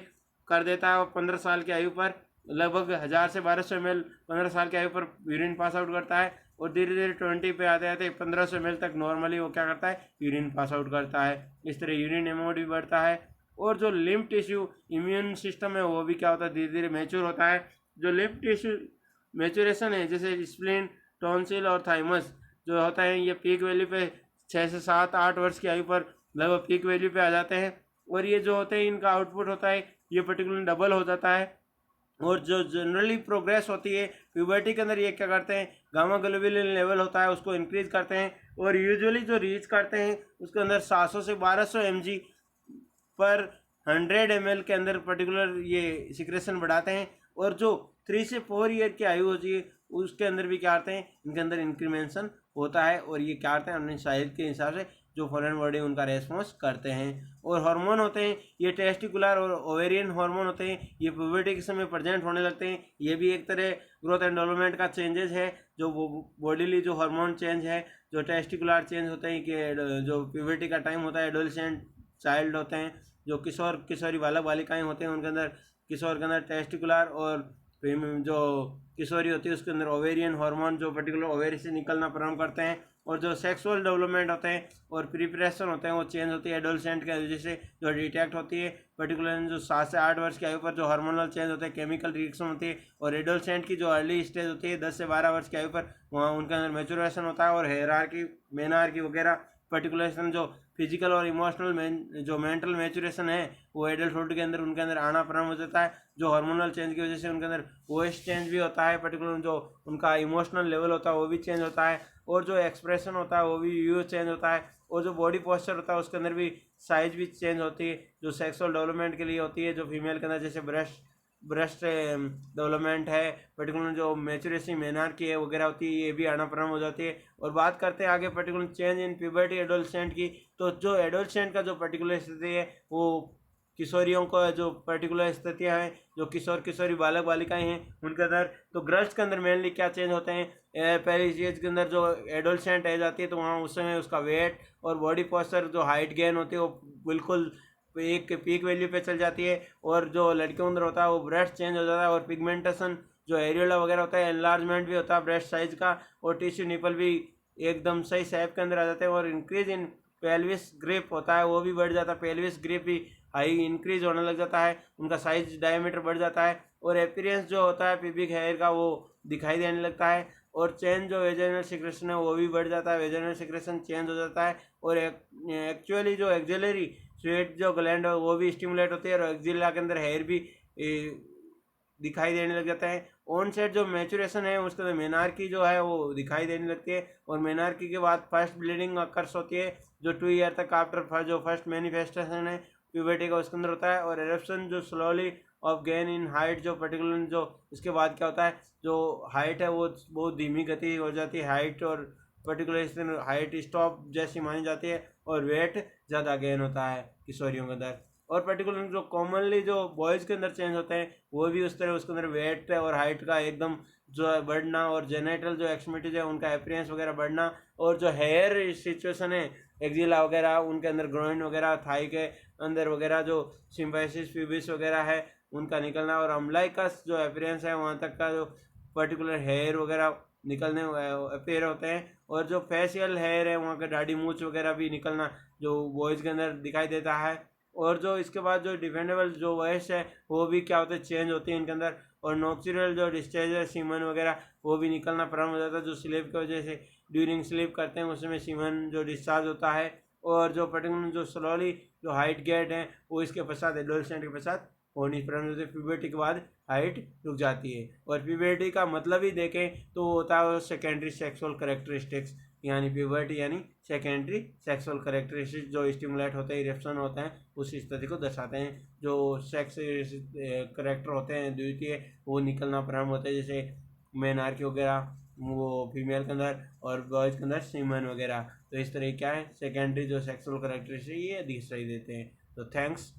कर देता है, और 15 साल की आयु पर लगभग 1000 से 1200 ml 15 साल की आयु पर यूरिन पास आउट करता है, और धीरे धीरे 20 पे आते आते 1500 ml तक नॉर्मली वो क्या करता है यूरिन पास आउट करता है। इस तरह यूरिन अमाउंट भी बढ़ता है। और जो लिम्फ टिश्यू इम्यून सिस्टम है वो भी क्या होता है धीरे धीरे मैच्योर होता है। जो लिम्फ टिश्यू मैच्योरेशन है जैसे स्प्लीन, टॉन्सिल और थाइमस जो होता है ये पीक वैल्यू पे 6 से 7-8 वर्ष की आयु पर लगभग पीक वैल्यू पे आ जाते हैं, और ये जो होते हैं इनका आउटपुट होता है ये पर्टिकुलर डबल हो जाता है। और जो जनरली प्रोग्रेस होती है प्यूबर्टी के अंदर ये क्या करते हैं गामा ग्लोबुलिन लेवल होता है उसको इंक्रीज करते हैं, और यूजुअली जो रीच करते हैं उसके अंदर 700 से 1200 mg पर 100 ml के अंदर पर्टिकुलर ये सिक्रेशन बढ़ाते हैं। और जो 3 से 4 ईयर की आयु होती है उसके अंदर भी क्या करते हैं इनके अंदर इंक्रीमेंशन होता है, और ये क्या करते हैं अपने साइज के हिसाब से जो फॉरेन बॉडी उनका रेस्पॉन्स करते हैं। और हार्मोन होते हैं ये टेस्टिकुलर और ओवेरियन हार्मोन होते हैं, ये प्यूबर्टी के समय प्रेजेंट होने लगते हैं। ये भी एक तरह ग्रोथ एंड डेवलपमेंट का चेंजेस है, जो बॉडीली जो हार्मोन चेंज है, जो टेस्टिकुलर चेंज होते हैं कि जो प्यूबर्टी का टाइम होता है एडोलसेंट चाइल्ड होते हैं, जो किशोर किशोरी बालक बालिकाएँ होते हैं उनके अंदर किशोर के अंदर टेस्टिकुलर, और जो किशोरी होती है उसके अंदर ओवेरियन हार्मोन जो पर्टिकुलर ओवेरी से निकलना प्रारंभ करते हैं। और जो सेक्सुअल डेवलपमेंट होते हैं और प्रिपरेशन होते हैं वो चेंज होती है एडोलसेंट के वजह से जो डिटेक्ट होती है पर्टिकुलर जो 7 से 8 वर्ष की आयु पर जो हार्मोनल चेंज होते हैं केमिकल रिएक्शन होती है। और एडोलसेंट की जो अर्ली स्टेज होती है 10 से 12 वर्ष की आयु पर वहाँ उनके अंदर मैच्योरेशन होता है, और हेयरार्की मेनार्की वगैरह पर्टिकुलेशन जो फिजिकल और इमोशनल जो मेंटल मैच्योरेशन है वो एडल्टहुड के अंदर उनके अंदर आना प्रारंभ हो जाता है। जो हार्मोनल चेंज की वजह से उनके अंदर वॉइस चेंज भी होता है, पर्टिकुलर जो उनका इमोशनल लेवल होता है वो भी चेंज होता है, और जो एक्सप्रेशन होता है वो भी यू चेंज होता है, और जो बॉडी पोस्चर होता है उसके अंदर भी साइज भी चेंज होती है जो सेक्सुअल डेवलपमेंट के लिए होती है। जो फीमेल के अंदर जैसे ब्रेस्ट डेवलपमेंट है, पर्टिकुलर जो मैच्योरेसी मेनार की है वगैरह होती है ये भी आना प्रारंभ हो जाती है। और बात करते हैं आगे particular change in puberty adolescent की, तो जो एडोलसेंट का जो पर्टिकुलर स्थिति है वो किशोरियों का जो पर्टिकुलर स्थितियाँ हैं जो किशोर किशोरी बालक बालिकाएं हैं उनके अंदर, तो गर्ल्स के अंदर मेनली क्या चेंज होते हैं पहली एज के अंदर जो एडोलसेंट एज आती है तो वहाँ उस समय उसका वेट और बॉडी पोस्चर जो हाइट गेन होती है वो बिल्कुल एक पीक वैल्यू पे चल जाती है। और जो लड़कियों के अंदर होता है वो ब्रेस्ट चेंज हो जाता है, और पिगमेंटेशन जो एरियोला वगैरह होता है एनलार्जमेंट भी होता है ब्रेस्ट साइज का, और टिश्यू निपल भी एकदम सही शेप के अंदर आ जाते हैं। और इंक्रीज इन पेल्विस ग्रिप होता है वो भी बढ़ जाता है, पेल्विस ग्रिप भी हाई इंक्रीज होने लग जाता है, उनका साइज डायमीटर बढ़ जाता है, और एपीरियंस जो होता है पिबिक हेयर का वो दिखाई देने लगता है। और चेंज जो वेजाइनल सिक्रेशन है वो भी बढ़ जाता है, वेजाइनल सिक्रेशन चेंज हो जाता है। और एक्चुअली जो एक्सिलरी स्वेट जो ग्लैंड है वो भी स्टिमुलेट होती है, और एक्सिला के अंदर हेयर भी दिखाई देने लग जाता है। ऑन सेट जो मैचुरेशन है उसके अंदर मेनार्की जो है वो दिखाई देने लगती है, और मेनार्की के बाद फर्स्ट ब्लीडिंग अकर्स होती है जो 2 ईयर तक आफ्टर जो फर्स्ट मैनिफेस्टेशन है प्यूबर्टी का उसके अंदर होता है। और एरप्शन जो slowly of gain in height, जो पर्टिकुलर जो इसके बाद क्या होता है, जो हाइट है वो बहुत धीमी गति हो जाती है हाइट, और पर्टिकुलर हाइट स्टॉप जैसी मानी जाती है, और वेट ज़्यादा गेन होता है किशोरियों के अंदर। और पर्टिकुलर जो कॉमनली जो बॉयज़ के अंदर चेंज होते हैं वो भी उस तरह उसके अंदर वेट और हाइट का एकदम जो है बढ़ना, और जेनेटल जो एक्सट्रीमिटीज है उनका अपीयरेंस वगैरह बढ़ना, और जो हेयर सिचुएशन है एक्जिला वगैरह उनके अंदर, ग्रोइन वगैरह, थाई के अंदर वगैरह जो सिम्फाइसिस प्यूबिस वगैरह है उनका निकलना, और अम्बलाइकस जो अपीयरेंस है वहाँ तक का जो पर्टिकुलर हेयर वगैरह निकलने अपेयर होते हैं। और जो फेशियल हेयर है वहाँ का दाढ़ी मूछ वगैरह भी निकलना जो बॉयज़ के अंदर दिखाई देता है। और जो इसके बाद जो डिफेंडेबल जो वॉइस है वो भी क्या होता है, चेंज होती है इनके अंदर। और नॉक्चुरल जो डिस्चार्ज है सीमन वगैरह वो भी निकलना प्रारंभ हो जाता है, जो स्लीप की वजह से ड्यूरिंग स्लीप करते हैं उसमें सीमन जो डिस्चार्ज होता है। और जो पर्टिकुलर जो स्लोली जो हाइट गेट है वो इसके पश्चात एडोलसेंट के पश्चात होनी प्रारंभ होती है। प्यूबर्टी के बाद हाइट रुक जाती है। और प्यूबर्टी का मतलब ही देखें तो होता है सेकेंडरी सेक्सुअल करेक्टरिस्टिक्स, यानी प्यूबर्टी यानी सेकेंडरी सेक्सुअल करेक्टरिस्टिक्स जो स्टिमुलेट होते हैं, इरेप्शन होते हैं, उस स्थिति को दर्शाते हैं। जो सेक्स करेक्टर होते हैं द्वितीय वो निकलना प्रारंभ होते हैं, जैसे मेनार्की वगैरह वो फीमेल के अंदर, और बॉयज़ के अंदर सीमन वगैरह। तो इस तरह क्या है सेकेंडरी जो सेक्सुअल करेक्टरिस्टिक ये दिखाई देते हैं। तो थैंक्स,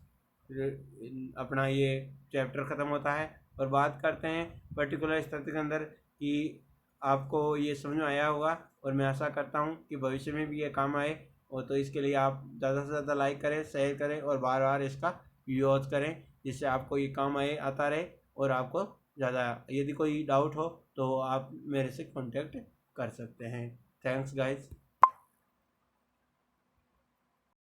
अपना ये चैप्टर ख़त्म होता है। और बात करते हैं पर्टिकुलर स्थिति के अंदर कि आपको ये समझ में आया होगा, और मैं आशा करता हूँ कि भविष्य में भी ये काम आए। और तो इसके लिए आप ज़्यादा से ज़्यादा लाइक करें, शेयर करें, और बार बार इसका यूज़ करें, जिससे आपको ये काम आए आता रहे। और आपको ज़्यादा यदि कोई डाउट हो तो आप मेरे से कांटेक्ट कर सकते हैं। Thanks guys.